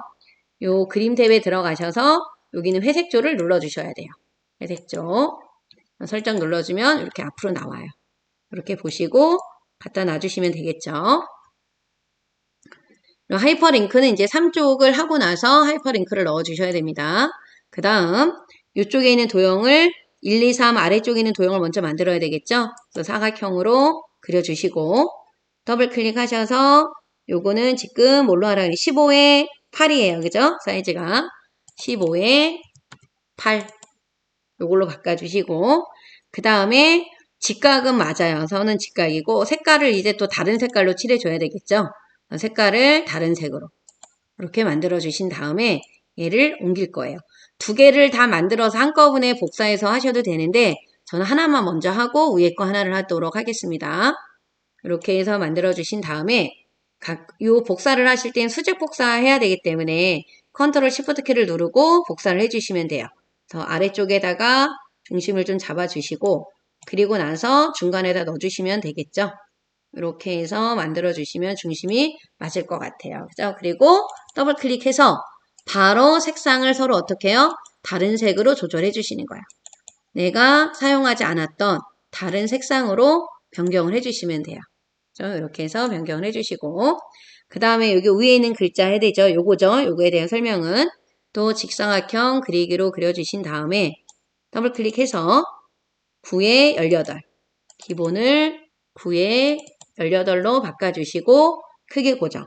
요 그림 탭에 들어가셔서 여기는 회색조를 눌러주셔야 돼요. 회색조. 설정 눌러주면 이렇게 앞으로 나와요. 이렇게 보시고 갖다 놔주시면 되겠죠. 하이퍼링크는 이제 3쪽을 하고 나서 하이퍼링크를 넣어주셔야 됩니다. 그 다음 이쪽에 있는 도형을 1, 2, 3 아래쪽에 있는 도형을 먼저 만들어야 되겠죠. 그래서 사각형으로 그려주시고 더블 클릭하셔서 요거는 지금 뭘로 하라 그래? 15에 8이에요. 그죠? 사이즈가 15에 8 요걸로 바꿔주시고 그 다음에 직각은 맞아요. 선은 직각이고 색깔을 이제 또 다른 색깔로 칠해줘야 되겠죠. 색깔을 다른 색으로 이렇게 만들어 주신 다음에 얘를 옮길 거예요. 두 개를 다 만들어서 한꺼번에 복사해서 하셔도 되는데 저는 하나만 먼저 하고 위에 거 하나를 하도록 하겠습니다. 이렇게 해서 만들어 주신 다음에 요 복사를 하실 땐 수직 복사해야 되기 때문에 컨트롤 시프트 키를 누르고 복사를 해주시면 돼요. 그래서 아래쪽에다가 중심을 좀 잡아주시고 그리고 나서 중간에다 넣어주시면 되겠죠. 이렇게 해서 만들어 주시면 중심이 맞을 것 같아요. 그죠? 그리고 더블 클릭해서 바로 색상을 서로 어떻게 해요? 다른 색으로 조절해 주시는 거예요. 내가 사용하지 않았던 다른 색상으로 변경을 해 주시면 돼요. 그죠? 이렇게 해서 변경을 해 주시고 그 다음에 여기 위에 있는 글자 해야 되죠? 요거죠? 요거에 대한 설명은 또 직사각형 그리기로 그려주신 다음에 더블 클릭해서 9에 18 기본을 9에 18로 바꿔주시고 크기 고정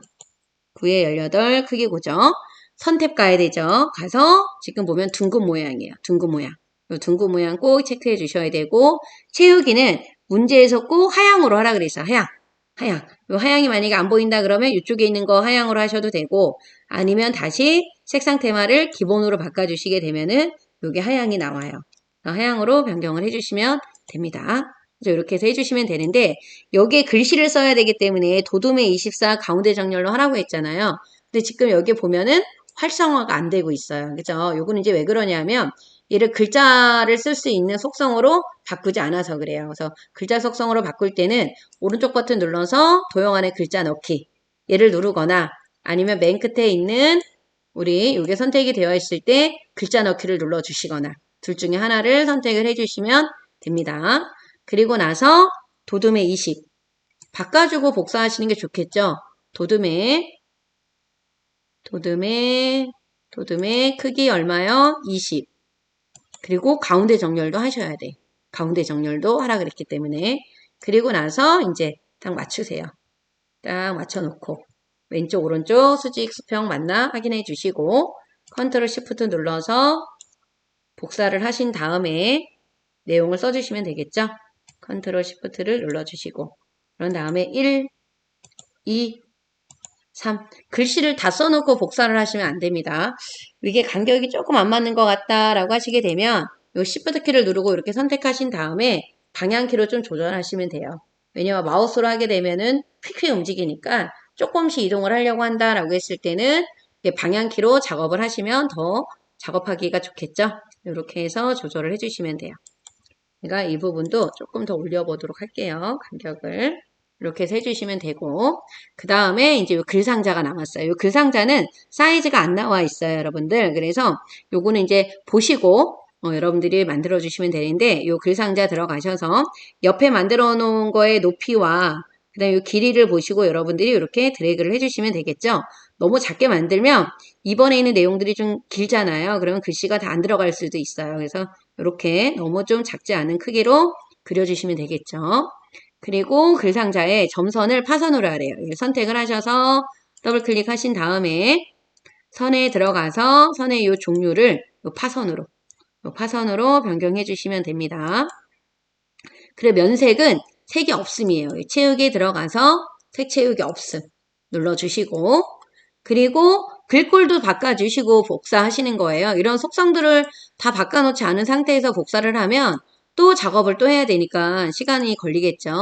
9에 18 크기 고정 선택 가야 되죠. 가서 지금 보면 둥근 모양이에요. 둥근 모양 이 둥근 모양 꼭 체크해 주셔야 되고 채우기는 문제에서 꼭 하향으로 하라 그랬어요. 하향 이 하향이 만약에 안 보인다 그러면 이쪽에 있는 거 하향으로 하셔도 되고 아니면 다시 색상 테마를 기본으로 바꿔주시게 되면은 이게 하향이 나와요. 하향으로 변경을 해주시면 됩니다. 이렇게 해서 해주시면 되는데 여기에 글씨를 써야 되기 때문에 도둠의 24 가운데 정렬로 하라고 했잖아요. 근데 지금 여기 보면은 활성화가 안 되고 있어요. 그죠? 요거는 이제 왜 그러냐면 얘를 글자를 쓸 수 있는 속성으로 바꾸지 않아서 그래요. 그래서 글자 속성으로 바꿀 때는 오른쪽 버튼 눌러서 도형 안에 글자 넣기 얘를 누르거나 아니면 맨 끝에 있는 우리 이게 선택이 되어 있을 때 글자 넣기를 눌러 주시거나 둘 중에 하나를 선택을 해주시면 됩니다. 그리고 나서 도둠의 20 바꿔주고 복사하시는 게 좋겠죠. 도둠의 크기 얼마요? 20 그리고 가운데 정렬도 하셔야 돼. 가운데 정렬도 하라 그랬기 때문에. 그리고 나서 이제 딱 맞추세요. 딱 맞춰놓고 왼쪽 오른쪽 수직 수평 맞나 확인해 주시고 컨트롤 시프트 눌러서 복사를 하신 다음에 내용을 써주시면 되겠죠. 컨트롤 시프트를 눌러주시고 그런 다음에 1, 2, 3 글씨를 다 써놓고 복사를 하시면 안 됩니다. 이게 간격이 조금 안 맞는 것 같다라고 하시게 되면 이 시프트 키를 누르고 이렇게 선택하신 다음에 방향키로 좀 조절하시면 돼요. 왜냐면 마우스로 하게 되면은 휙휙 움직이니까 조금씩 이동을 하려고 한다라고 했을 때는 방향키로 작업을 하시면 더 작업하기가 좋겠죠. 이렇게 해서 조절을 해주시면 돼요. 제가 이 부분도 조금 더 올려보도록 할게요. 간격을. 이렇게 해서 해주시면 되고 그 다음에 이제 요 글상자가 남았어요. 요 글상자는 사이즈가 안 나와 있어요, 여러분들. 그래서 요거는 이제 보시고 여러분들이 만들어 주시면 되는데 요 글상자 들어가셔서 옆에 만들어 놓은 거의 높이와 그 다음에 요 길이를 보시고 여러분들이 이렇게 드래그를 해주시면 되겠죠. 너무 작게 만들면 이번에 있는 내용들이 좀 길잖아요. 그러면 글씨가 다 안 들어갈 수도 있어요. 그래서 이렇게 너무 좀 작지 않은 크기로 그려주시면 되겠죠. 그리고 글상자에 점선을 파선으로 하래요. 선택을 하셔서 더블 클릭하신 다음에 선에 들어가서 선의 이 종류를 파선으로 변경해 주시면 됩니다. 그리고 면색은 색이 없음이에요. 채우기에 들어가서 색 채우기 없음 눌러주시고 그리고 글꼴도 바꿔주시고 복사하시는 거예요. 이런 속성들을 다 바꿔놓지 않은 상태에서 복사를 하면 또 작업을 또 해야 되니까 시간이 걸리겠죠.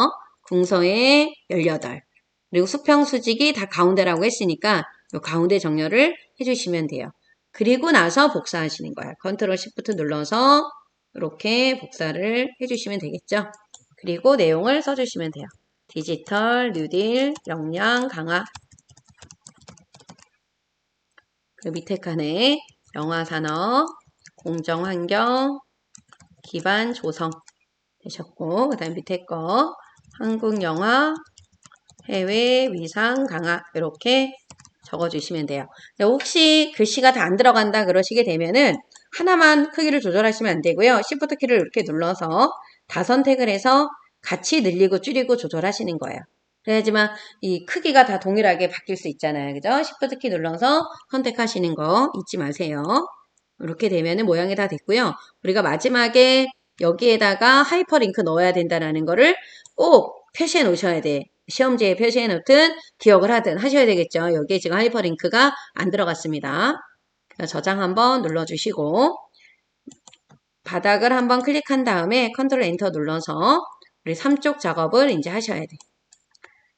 궁서에 18 그리고 수평 수직이 다 가운데라고 했으니까 이 가운데 정렬을 해주시면 돼요. 그리고 나서 복사하시는 거예요. 컨트롤 시프트 눌러서 이렇게 복사를 해주시면 되겠죠. 그리고 내용을 써주시면 돼요. 디지털, 뉴딜, 역량 강화 그 밑에 칸에 영화산업, 공정환경, 기반 조성 되셨고 그 다음 밑에 거 한국영화, 해외 위상 강화 이렇게 적어주시면 돼요. 혹시 글씨가 다 안 들어간다 그러시게 되면은 하나만 크기를 조절하시면 안 되고요. Shift 키를 이렇게 눌러서 다 선택을 해서 같이 늘리고 줄이고 조절하시는 거예요. 그래야지만 이 크기가 다 동일하게 바뀔 수 있잖아요. 그죠? Shift 키 눌러서 선택하시는 거 잊지 마세요. 이렇게 되면은 모양이 다 됐고요. 우리가 마지막에 여기에다가 하이퍼링크 넣어야 된다는 거를 꼭 표시해 놓으셔야 돼. 시험지에 표시해 놓든 기억을 하든 하셔야 되겠죠. 여기에 지금 하이퍼링크가 안 들어갔습니다. 저장 한번 눌러주시고 바닥을 한번 클릭한 다음에 컨트롤 엔터 눌러서 우리 3쪽 작업을 이제 하셔야 돼.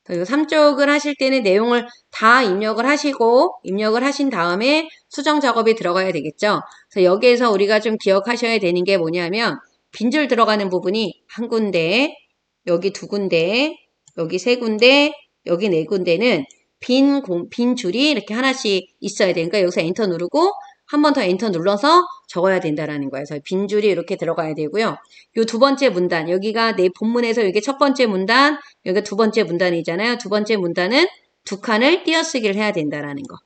그리고 3쪽을 하실 때는 내용을 다 입력을 하시고 입력을 하신 다음에 수정 작업이 들어가야 되겠죠. 그래서 여기에서 우리가 좀 기억하셔야 되는 게 뭐냐면 빈줄 들어가는 부분이 한 군데, 여기 두 군데, 여기 세 군데, 여기 네 군데는 빈 줄이 이렇게 하나씩 있어야 되니까 여기서 엔터 누르고 한 번 더 엔터 눌러서 적어야 된다라는 거예요. 그래서 빈 줄이 이렇게 들어가야 되고요. 요 두 번째 문단, 여기가 내 본문에서 이게 첫 번째 문단, 여기가 두 번째 문단이잖아요. 두 번째 문단은 두 칸을 띄어쓰기를 해야 된다라는 거.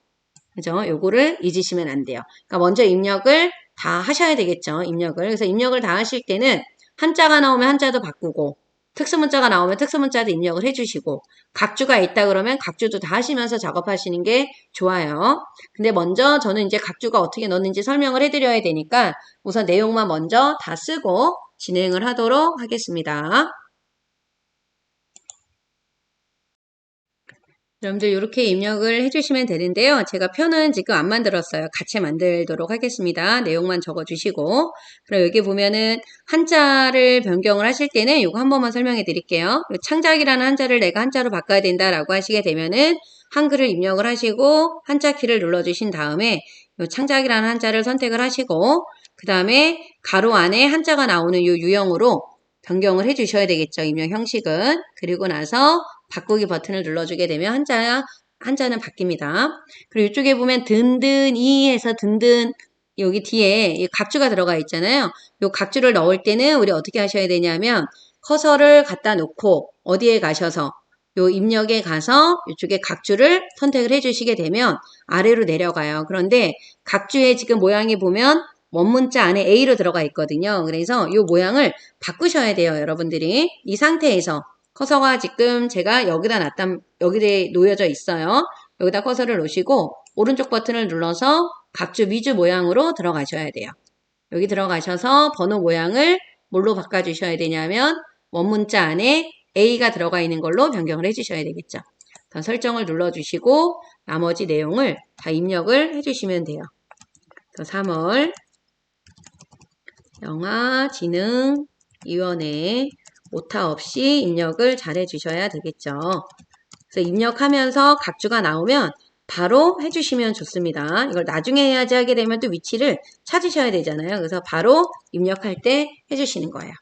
그죠? 요거를 잊으시면 안 돼요. 그러니까 먼저 입력을 다 하셔야 되겠죠. 입력을. 그래서 입력을 다 하실 때는 한자가 나오면 한자도 바꾸고 특수문자가 나오면 특수문자도 입력을 해주시고 각주가 있다 그러면 각주도 다 하시면서 작업하시는 게 좋아요. 근데 먼저 저는 이제 각주가 어떻게 넣는지 설명을 해드려야 되니까 우선 내용만 먼저 다 쓰고 진행을 하도록 하겠습니다. 여러분들 이렇게 입력을 해주시면 되는데요. 제가 표는 지금 안 만들었어요. 같이 만들도록 하겠습니다. 내용만 적어주시고 그리고 여기 보면은 한자를 변경을 하실 때는 이거 한 번만 설명해 드릴게요. 창작이라는 한자를 내가 한자로 바꿔야 된다라고 하시게 되면은 한글을 입력을 하시고 한자 키를 눌러주신 다음에 이 창작이라는 한자를 선택을 하시고 그 다음에 가로 안에 한자가 나오는 이 유형으로 변경을 해 주셔야 되겠죠. 입력 형식은. 그리고 나서 바꾸기 버튼을 눌러주게 되면 한자는 바뀝니다. 그리고 이쪽에 보면 든든이 해서 든든 여기 뒤에 각주가 들어가 있잖아요. 이 각주를 넣을 때는 우리 어떻게 하셔야 되냐면 커서를 갖다 놓고 어디에 가셔서 요 입력에 가서 이쪽에 각주를 선택을 해 주시게 되면 아래로 내려가요. 그런데 각주의 지금 모양이 보면 원문자 안에 A로 들어가 있거든요. 그래서 이 모양을 바꾸셔야 돼요, 여러분들이. 이 상태에서 커서가 지금 제가 여기다 놓여져 있어요. 여기다 커서를 놓으시고 오른쪽 버튼을 눌러서 각주 미주 모양으로 들어가셔야 돼요. 여기 들어가셔서 번호 모양을 뭘로 바꿔주셔야 되냐면 원문자 안에 A가 들어가 있는 걸로 변경을 해주셔야 되겠죠. 설정을 눌러주시고 나머지 내용을 다 입력을 해주시면 돼요. 3월 영아진흥위원회 오타 없이 입력을 잘 해주셔야 되겠죠. 그래서 입력하면서 각주가 나오면 바로 해주시면 좋습니다. 이걸 나중에 해야지 하게 되면 또 위치를 찾으셔야 되잖아요. 그래서 바로 입력할 때 해주시는 거예요.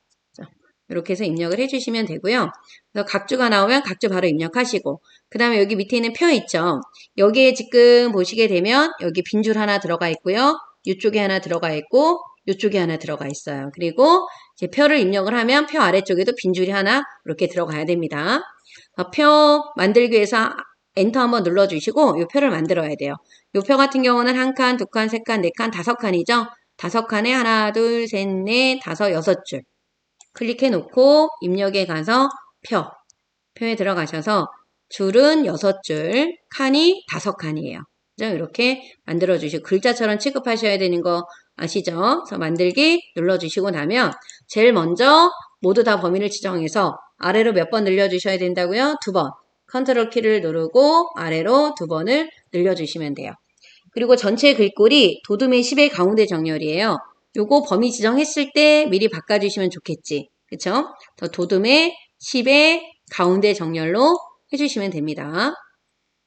이렇게 해서 입력을 해주시면 되고요. 그래서 각주가 나오면 각주 바로 입력하시고 그 다음에 여기 밑에 있는 표 있죠. 여기에 지금 보시게 되면 여기 빈줄 하나 들어가 있고요. 이쪽에 하나 들어가 있고 이쪽에 하나 들어가 있어요. 그리고 이제 표를 입력을 하면 표 아래쪽에도 빈줄이 하나 이렇게 들어가야 됩니다. 표 만들기 위해서 엔터 한번 눌러주시고 이 표를 만들어야 돼요. 이 표 같은 경우는 한 칸, 두 칸, 세 칸, 네 칸, 다섯 칸이죠. 다섯 칸에 하나, 둘, 셋, 넷, 다섯, 여섯 줄. 클릭해 놓고 입력에 가서 표에 들어가셔서 줄은 6줄, 칸이 5칸이에요. 이렇게 만들어 주시고 글자처럼 취급하셔야 되는 거 아시죠? 그래서 만들기 눌러주시고 나면 제일 먼저 모두 다 범위를 지정해서 아래로 몇 번 늘려주셔야 된다고요? 2번. 컨트롤 키를 누르고 아래로 2번을 늘려주시면 돼요. 그리고 전체 글꼴이 도둠의 10의 가운데 정렬이에요. 요거 범위 지정했을 때 미리 바꿔주시면 좋겠지. 그쵸? 도둠의 10의 가운데 정렬로 해주시면 됩니다.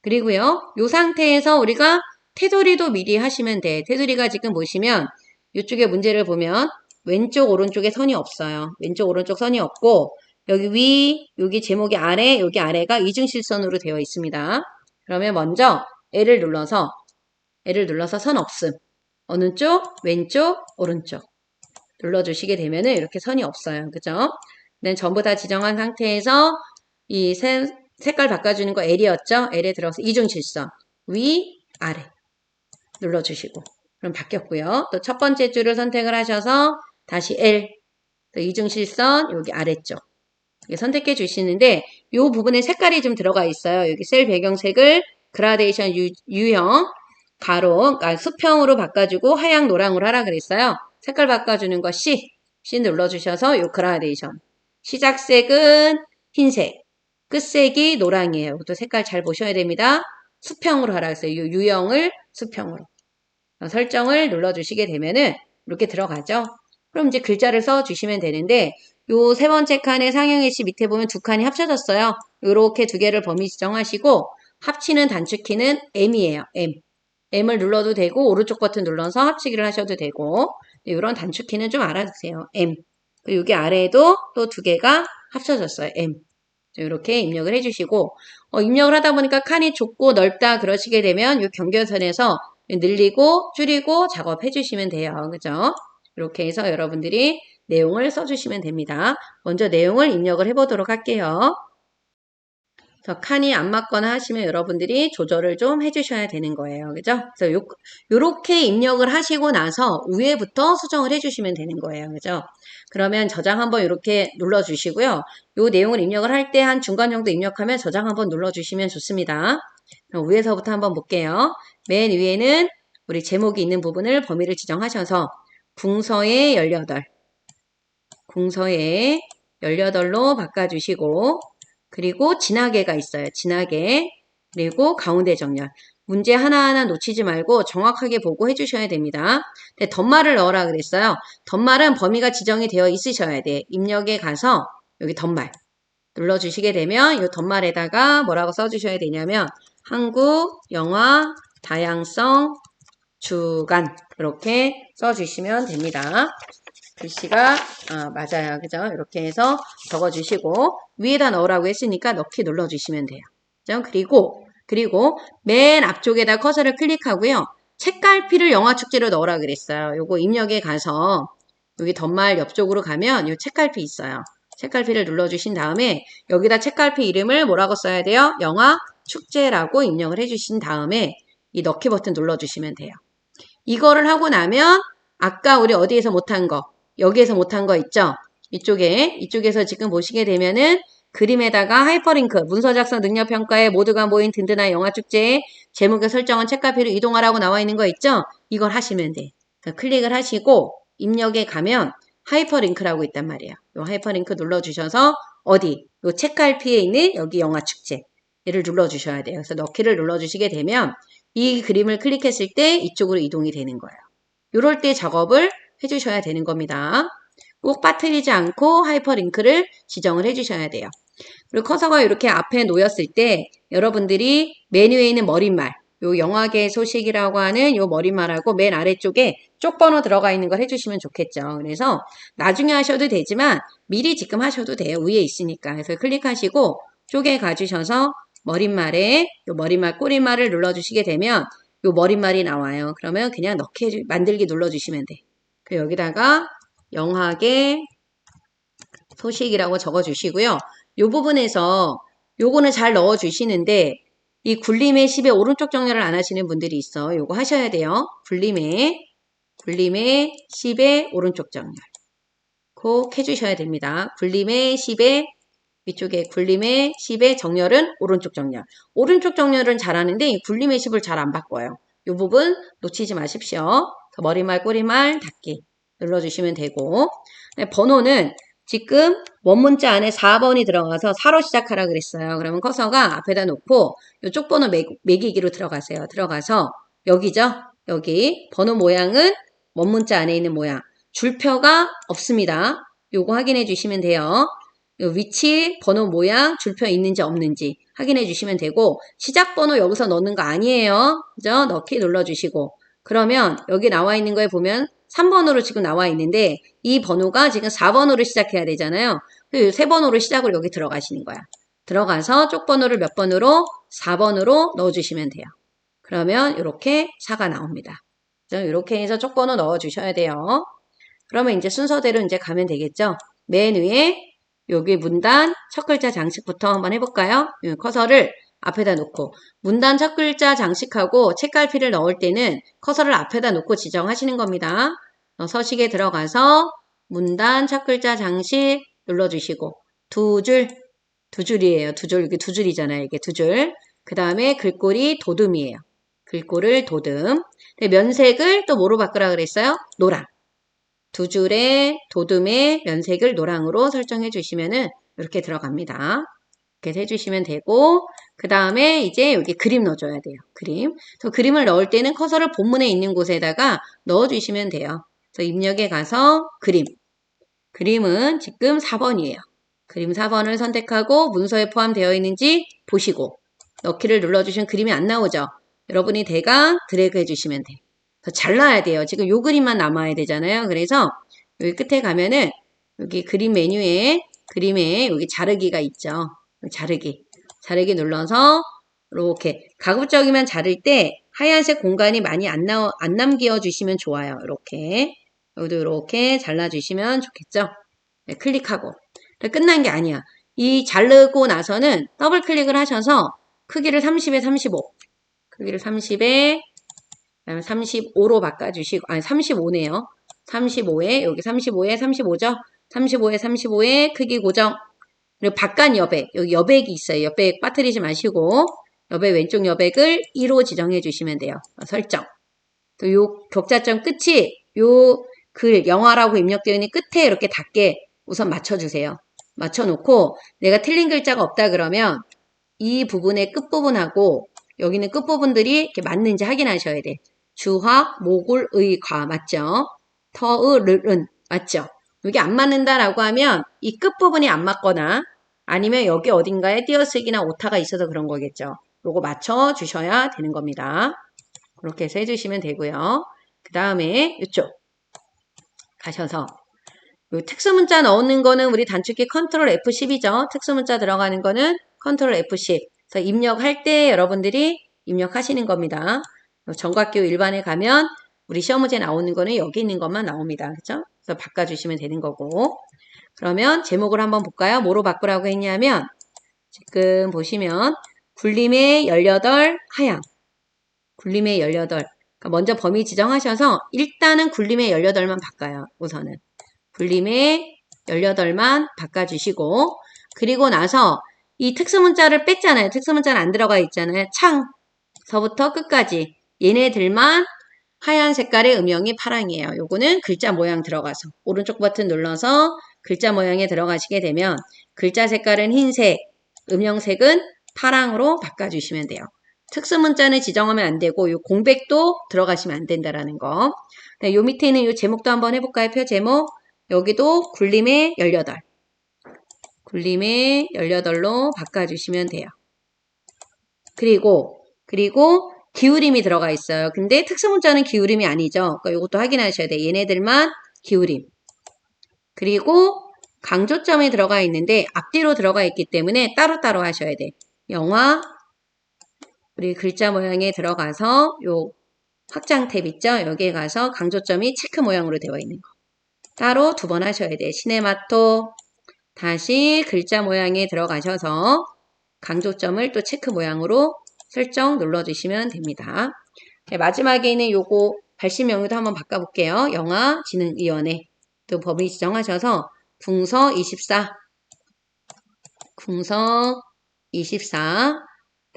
그리고요, 요 상태에서 우리가 테두리도 미리 하시면 돼. 테두리가 지금 보시면 이쪽에 문제를 보면 왼쪽 오른쪽에 선이 없어요. 왼쪽 오른쪽 선이 없고 여기 위, 여기 제목이 아래, 여기 아래가 이중실선으로 되어 있습니다. 그러면 먼저 L을 눌러서 선 없음. 어느 쪽? 왼쪽, 오른쪽. 눌러주시게 되면은 이렇게 선이 없어요. 그죠? 네, 전부 다 지정한 상태에서 이 색깔 바꿔주는 거 L이었죠? L에 들어가서 이중실선. 위, 아래. 눌러주시고. 그럼 바뀌었고요. 또 첫 번째 줄을 선택을 하셔서 다시 L. 또 이중실선, 여기 아래쪽. 선택해 주시는데 이 부분에 색깔이 좀 들어가 있어요. 여기 셀 배경색을 그라데이션 유형 가로, 그러니까 수평으로 바꿔주고 하양 노랑으로 하라 그랬어요. 색깔 바꿔주는 거 C 눌러주셔서 이 그라데이션. 시작색은 흰색, 끝색이 노랑이에요. 또 색깔 잘 보셔야 됩니다. 수평으로 하라 그랬어요. 이 유형을 수평으로. 설정을 눌러주시게 되면은 이렇게 들어가죠. 그럼 이제 글자를 써주시면 되는데 요 세 번째 칸의 상형일치 밑에 보면 두 칸이 합쳐졌어요. 요렇게 두 개를 범위 지정하시고 합치는 단축키는 M이에요. M을 눌러도 되고 오른쪽 버튼 눌러서 합치기를 하셔도 되고 이런 단축키는 좀 알아두세요. M. 여기 아래에도 또 두 개가 합쳐졌어요. M. 이렇게 입력을 해주시고 입력을 하다 보니까 칸이 좁고 넓다 그러시게 되면 이 경계선에서 늘리고 줄이고 작업해 주시면 돼요. 그죠? 이렇게 해서 여러분들이 내용을 써주시면 됩니다. 먼저 내용을 입력을 해보도록 할게요. 칸이 안 맞거나 하시면 여러분들이 조절을 좀 해주셔야 되는 거예요. 그죠? 그래서 요렇게 입력을 하시고 나서 위에부터 수정을 해주시면 되는 거예요. 그죠? 그러면 저장 한번 이렇게 눌러주시고요. 요 내용을 입력을 할 때 한 중간 정도 입력하면 저장 한번 눌러주시면 좋습니다. 그럼 위에서부터 한번 볼게요. 맨 위에는 우리 제목이 있는 부분을 범위를 지정하셔서 궁서에 18, 궁서에 18로 바꿔주시고 그리고 진하게가 있어요. 진하게. 그리고 가운데 정렬. 문제 하나하나 놓치지 말고 정확하게 보고 해주셔야 됩니다. 근데 덧말을 넣으라 그랬어요. 덧말은 범위가 지정이 되어 있으셔야 돼. 입력에 가서 여기 덧말 눌러주시게 되면 이 덧말에다가 뭐라고 써주셔야 되냐면 한국 영화 다양성 주간 이렇게 써주시면 됩니다. 글씨가 맞아요. 그죠? 이렇게 해서 적어주시고 위에다 넣으라고 했으니까 넣기 눌러주시면 돼요. 그죠? 그리고 맨 앞쪽에다 커서를 클릭하고요. 책갈피를 영화축제로 넣으라 그랬어요. 요거 입력에 가서 여기 덧말 옆쪽으로 가면 요 책갈피 있어요. 책갈피를 눌러주신 다음에 여기다 책갈피 이름을 뭐라고 써야 돼요? 영화축제라고 입력을 해주신 다음에 이 넣기 버튼 눌러주시면 돼요. 이거를 하고 나면 아까 우리 어디에서 못한 거, 여기에서 못한 거 있죠? 이쪽에서 지금 보시게 되면은 그림에다가 하이퍼링크, 문서 작성 능력 평가에 모두가 모인 든든한 영화 축제에 제목에 설정한 책갈피로 이동하라고 나와 있는 거 있죠? 이걸 하시면 돼. 그러니까 클릭을 하시고 입력에 가면 하이퍼링크라고 있단 말이에요. 요 하이퍼링크 눌러주셔서 어디? 요 책갈피에 있는 여기 영화 축제. 얘를 눌러주셔야 돼요. 그래서 넣기를 눌러주시게 되면 이 그림을 클릭했을 때 이쪽으로 이동이 되는 거예요. 이럴 때 작업을 해주셔야 되는 겁니다. 꼭 빠뜨리지 않고 하이퍼링크를 지정을 해주셔야 돼요. 그리고 커서가 이렇게 앞에 놓였을 때 여러분들이 메뉴에 있는 머릿말, 요 영화계 소식이라고 하는 요 머릿말하고 맨 아래쪽에 쪽번호 들어가 있는 걸 해주시면 좋겠죠. 그래서 나중에 하셔도 되지만 미리 지금 하셔도 돼요. 위에 있으니까. 그래서 클릭하시고 쪽에 가주셔서 머릿말에 요 머릿말 꼬리말을 눌러주시게 되면 요 머릿말이 나와요. 그러면 그냥 만들기 눌러주시면 돼. 여기다가 영화계 소식이라고 적어주시고요. 이 부분에서 요거는 잘 넣어주시는데 이 굴림의 10의 오른쪽 정렬을 안 하시는 분들이 있어. 요거 하셔야 돼요. 굴림의 10의 오른쪽 정렬 꼭 해주셔야 됩니다. 굴림의 10의 위쪽에 굴림의 10의 정렬은 오른쪽 정렬. 오른쪽 정렬은 잘하는데 이 굴림의 10을 잘 안 바꿔요. 이 부분 놓치지 마십시오. 머리말 꼬리말 닫기 눌러주시면 되고 번호는 지금 원문자 안에 4번이 들어가서 4로 시작하라 그랬어요. 그러면 커서가 앞에다 놓고 이쪽 번호 매기기로 들어가세요. 들어가서 여기죠. 여기 번호 모양은 원문자 안에 있는 모양. 줄표가 없습니다. 요거 확인해 주시면 돼요. 위치, 번호 모양, 줄표 있는지 없는지 확인해 주시면 되고 시작 번호 여기서 넣는 거 아니에요. 그죠? 넣기 눌러주시고 그러면 여기 나와 있는 거에 보면 3번으로 지금 나와 있는데 이 번호가 지금 4번으로 시작해야 되잖아요. 그 3번으로 시작을 여기 들어가시는 거야. 들어가서 쪽 번호를 몇 번으로? 4번으로 넣어주시면 돼요. 그러면 이렇게 4가 나옵니다. 이렇게 해서 쪽 번호 넣어주셔야 돼요. 그러면 이제 순서대로 이제 가면 되겠죠. 맨 위에 여기 문단 첫 글자 장식부터 한번 해볼까요? 커서를 앞에다 놓고 문단 첫 글자 장식하고 책갈피를 넣을 때는 커서를 앞에다 놓고 지정하시는 겁니다. 서식에 들어가서 문단 첫 글자 장식 눌러주시고 두 줄이에요. 이게 두 줄이잖아요. 이게 두 줄. 그 다음에 글꼴이 도듬이에요. 글꼴을 도듬. 면색을 또 뭐로 바꾸라 그랬어요? 노랑. 두 줄의 도듬의 면색을 노랑으로 설정해 주시면은 이렇게 들어갑니다. 이렇게 해주시면 되고 그 다음에 이제 여기 그림 넣어줘야 돼요. 그림을 넣을 때는 커서를 본문에 있는 곳에다가 넣어주시면 돼요. 그래서 입력에 가서 그림은 지금 4번이에요. 그림 4번을 선택하고 문서에 포함되어 있는지 보시고 넣기를 눌러주시면 그림이 안 나오죠. 여러분이 대강 드래그 해주시면 돼요. 더 잘라야 돼요. 지금 요 그림만 남아야 되잖아요. 그래서 여기 끝에 가면은 여기 그림 메뉴에 그림에 여기 자르기가 있죠. 자르기 눌러서 이렇게 가급적이면 자를 때 하얀색 공간이 많이 안 남겨 주시면 좋아요. 이렇게 여기도 이렇게 잘라주시면 좋겠죠. 네, 클릭하고 끝난 게 아니야. 이 자르고 나서는 더블 클릭을 하셔서 크기를 30에 35 크기를 30에 35로 바꿔주시고, 아니, 35네요. 35에, 여기 35에 35죠? 35에 35에 크기 고정. 그리고 바깥 여백, 여기 여백이 있어요. 여백 빠뜨리지 마시고, 여백 왼쪽 여백을 2로 지정해 주시면 돼요. 설정. 또 요 격자점 끝이, 요 글, 영화라고 입력되어 있는 끝에 이렇게 닿게 우선 맞춰주세요. 맞춰놓고, 내가 틀린 글자가 없다 그러면, 이 부분의 끝부분하고, 여기는 끝부분들이 이렇게 맞는지 확인하셔야 돼. 주화, 모굴, 의, 과 맞죠? 터, 의, 른 맞죠? 이게 안 맞는다라고 하면 이 끝부분이 안 맞거나 아니면 여기 어딘가에 띄어쓰기나 오타가 있어서 그런 거겠죠. 요거 맞춰 주셔야 되는 겁니다. 그렇게 해서 해주시면 되고요. 그 다음에 이쪽 가셔서 요 특수문자 넣는 거는 우리 단축키 컨트롤 F10이죠. 특수문자 들어가는 거는 컨트롤 F10. 그래서 입력할 때 여러분들이 입력하시는 겁니다. 정각기호 일반에 가면 우리 시험 문제 나오는 거는 여기 있는 것만 나옵니다. 그렇죠? 그래서 바꿔주시면 되는 거고. 그러면 제목을 한번 볼까요? 뭐로 바꾸라고 했냐면 지금 보시면 굴림의 18 하양. 굴림의 18 그러니까 먼저 범위 지정하셔서 일단은 굴림의 18만 바꿔요. 우선은. 굴림의 18만 바꿔주시고 그리고 나서 이 특수문자를 뺐잖아요. 특수문자는 안 들어가 있잖아요. 창서부터 끝까지 얘네들만 하얀 색깔의 음영이 파랑이에요. 요거는 글자 모양 들어가서 오른쪽 버튼 눌러서 글자 모양에 들어가시게 되면 글자 색깔은 흰색, 음영색은 파랑으로 바꿔주시면 돼요. 특수문자는 지정하면 안 되고 요 공백도 들어가시면 안 된다라는 거. 요 밑에 있는 요 제목도 한번 해볼까요? 표 제목. 여기도 굴림의 18. 굴림의 18로 바꿔주시면 돼요. 그리고 기울임이 들어가 있어요. 근데 특수문자는 기울임이 아니죠. 그러니까 이것도 확인하셔야 돼요. 얘네들만 기울임. 그리고 강조점이 들어가 있는데 앞뒤로 들어가 있기 때문에 따로따로 하셔야 돼. 영화 우리 글자 모양에 들어가서 요 확장 탭 있죠? 여기에 가서 강조점이 체크 모양으로 되어 있는 거. 따로 2번 하셔야 돼. 시네마토 다시 글자 모양에 들어가셔서 강조점을 또 체크 모양으로 설정 눌러주시면 됩니다. 네, 마지막에 있는 요거 발신 명의도 한번 바꿔볼게요. 영화진흥위원회 또 범위 지정하셔서 궁서 24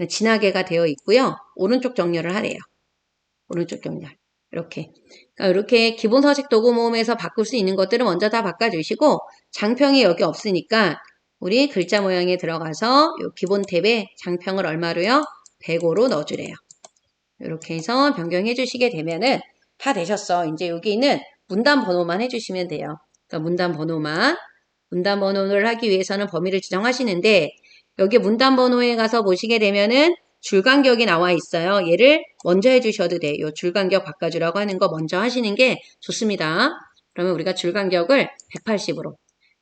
진하게가 되어 있고요. 오른쪽 정렬을 하래요. 오른쪽 정렬 이렇게 그러니까 이렇게 기본 서식 도구 모음에서 바꿀 수 있는 것들을 먼저 다 바꿔주시고 장평이 여기 없으니까 우리 글자 모양에 들어가서 요 기본 탭에 장평을 얼마로요? 105로 넣어주래요. 이렇게 해서 변경해 주시게 되면은 다 되셨어. 이제 여기는 문단 번호만 해주시면 돼요. 그러니까 문단 번호를 하기 위해서는 범위를 지정하시는데 여기 문단 번호에 가서 보시게 되면은 줄 간격이 나와 있어요. 얘를 먼저 해주셔도 돼요. 요 줄 간격 바꿔주라고 하는 거 먼저 하시는 게 좋습니다. 그러면 우리가 줄 간격을 180으로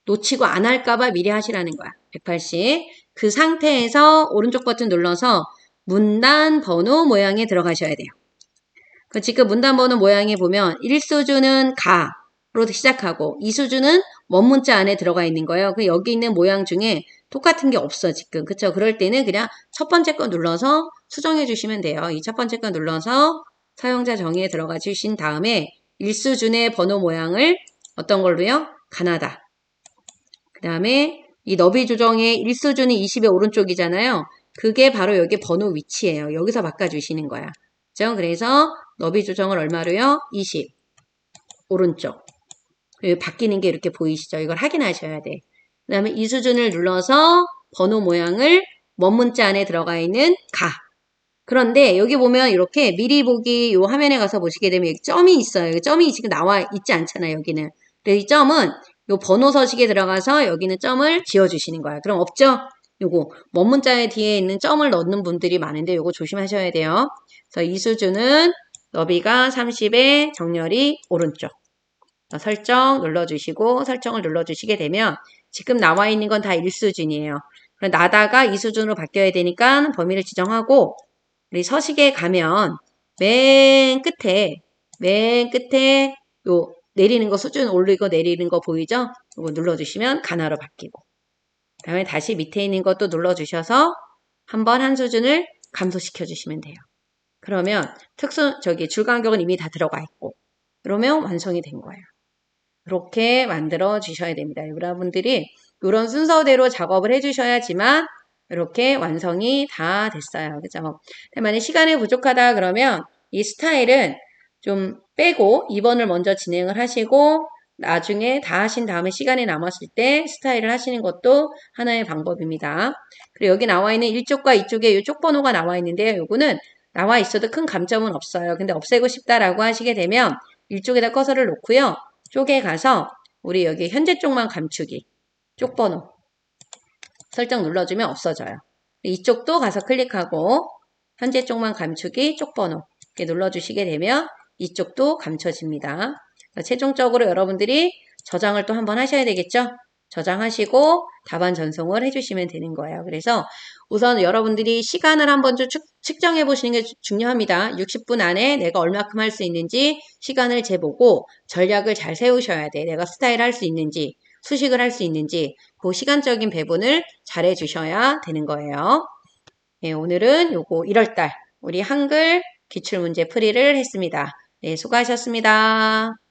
놓치고 안 할까봐 미리 하시라는 거야. 180. 그 상태에서 오른쪽 버튼 눌러서 문단 번호 모양에 들어가셔야 돼요. 지금 문단 번호 모양에 보면 1수준은 가로 시작하고 2수준은 원문자 안에 들어가 있는 거예요. 여기 있는 모양 중에 똑같은 게 없어 지금. 그쵸? 그럴 때는 그냥 첫 번째 거 눌러서 수정해 주시면 돼요. 이 첫 번째 거 눌러서 사용자 정의에 들어가 주신 다음에 1수준의 번호 모양을 어떤 걸로요? 가나다. 그 다음에 이 너비 조정의 1수준이 20의 오른쪽이잖아요. 그게 바로 여기 번호 위치예요. 여기서 바꿔주시는 거야. 그죠? 그래서 너비 조정을 얼마로요? 20. 오른쪽. 바뀌는 게 이렇게 보이시죠? 이걸 확인하셔야 돼. 그 다음에 이 수준을 눌러서 번호 모양을 원문자 안에 들어가 있는 가. 그런데 여기 보면 이렇게 미리 보기 요 화면에 가서 보시게 되면 여기 점이 있어요. 점이 지금 나와 있지 않잖아요. 여기는. 그래서 이 점은 요 번호 서식에 들어가서 여기는 점을 지어주시는 거야. 그럼 없죠? 요거 원문자의 뒤에 있는 점을 넣는 분들이 많은데 요거 조심하셔야 돼요. 그래서 이 수준은 너비가 30에 정렬이 오른쪽. 설정 눌러주시고 설정을 눌러주시게 되면 지금 나와 있는 건 다 1수준이에요. 그럼 나다가 2수준으로 바뀌어야 되니까 범위를 지정하고 우리 서식에 가면 맨 끝에 요 내리는 거 수준 올리고 내리는 거 보이죠? 이거 눌러주시면 가나로 바뀌고 그 다음에 다시 밑에 있는 것도 눌러주셔서 한번 한 수준을 감소시켜 주시면 돼요. 그러면 줄 간격은 이미 다 들어가 있고 그러면 완성이 된 거예요. 이렇게 만들어 주셔야 됩니다. 여러분들이 이런 순서대로 작업을 해주셔야지만 이렇게 완성이 다 됐어요. 그죠? 만약 시간이 부족하다 그러면 이 스타일은 좀 빼고 2번을 먼저 진행을 하시고 나중에 다 하신 다음에 시간이 남았을 때 스타일을 하시는 것도 하나의 방법입니다. 그리고 여기 나와 있는 이쪽과 이쪽에 이쪽 번호가 나와 있는데요. 요거는 나와 있어도 큰 감점은 없어요. 근데 없애고 싶다라고 하시게 되면 이쪽에다 커서를 놓고요. 쪽에 가서 우리 여기 현재 쪽만 감추기 쪽 번호 설정 눌러주면 없어져요. 이쪽도 가서 클릭하고 현재 쪽만 감추기 쪽 번호 이렇게 눌러주시게 되면 이쪽도 감춰집니다. 최종적으로 여러분들이 저장을 또 한번 하셔야 되겠죠? 저장하시고 답안 전송을 해주시면 되는 거예요. 그래서 우선 여러분들이 시간을 한번 좀 측정해 보시는 게 중요합니다. 60분 안에 내가 얼마큼 할 수 있는지 시간을 재보고 전략을 잘 세우셔야 돼. 내가 스타일 할 수 있는지 수식을 할 수 있는지 그 시간적인 배분을 잘 해주셔야 되는 거예요. 네, 오늘은 요거 1월달 우리 한글 기출문제 풀이를 했습니다. 네, 수고하셨습니다.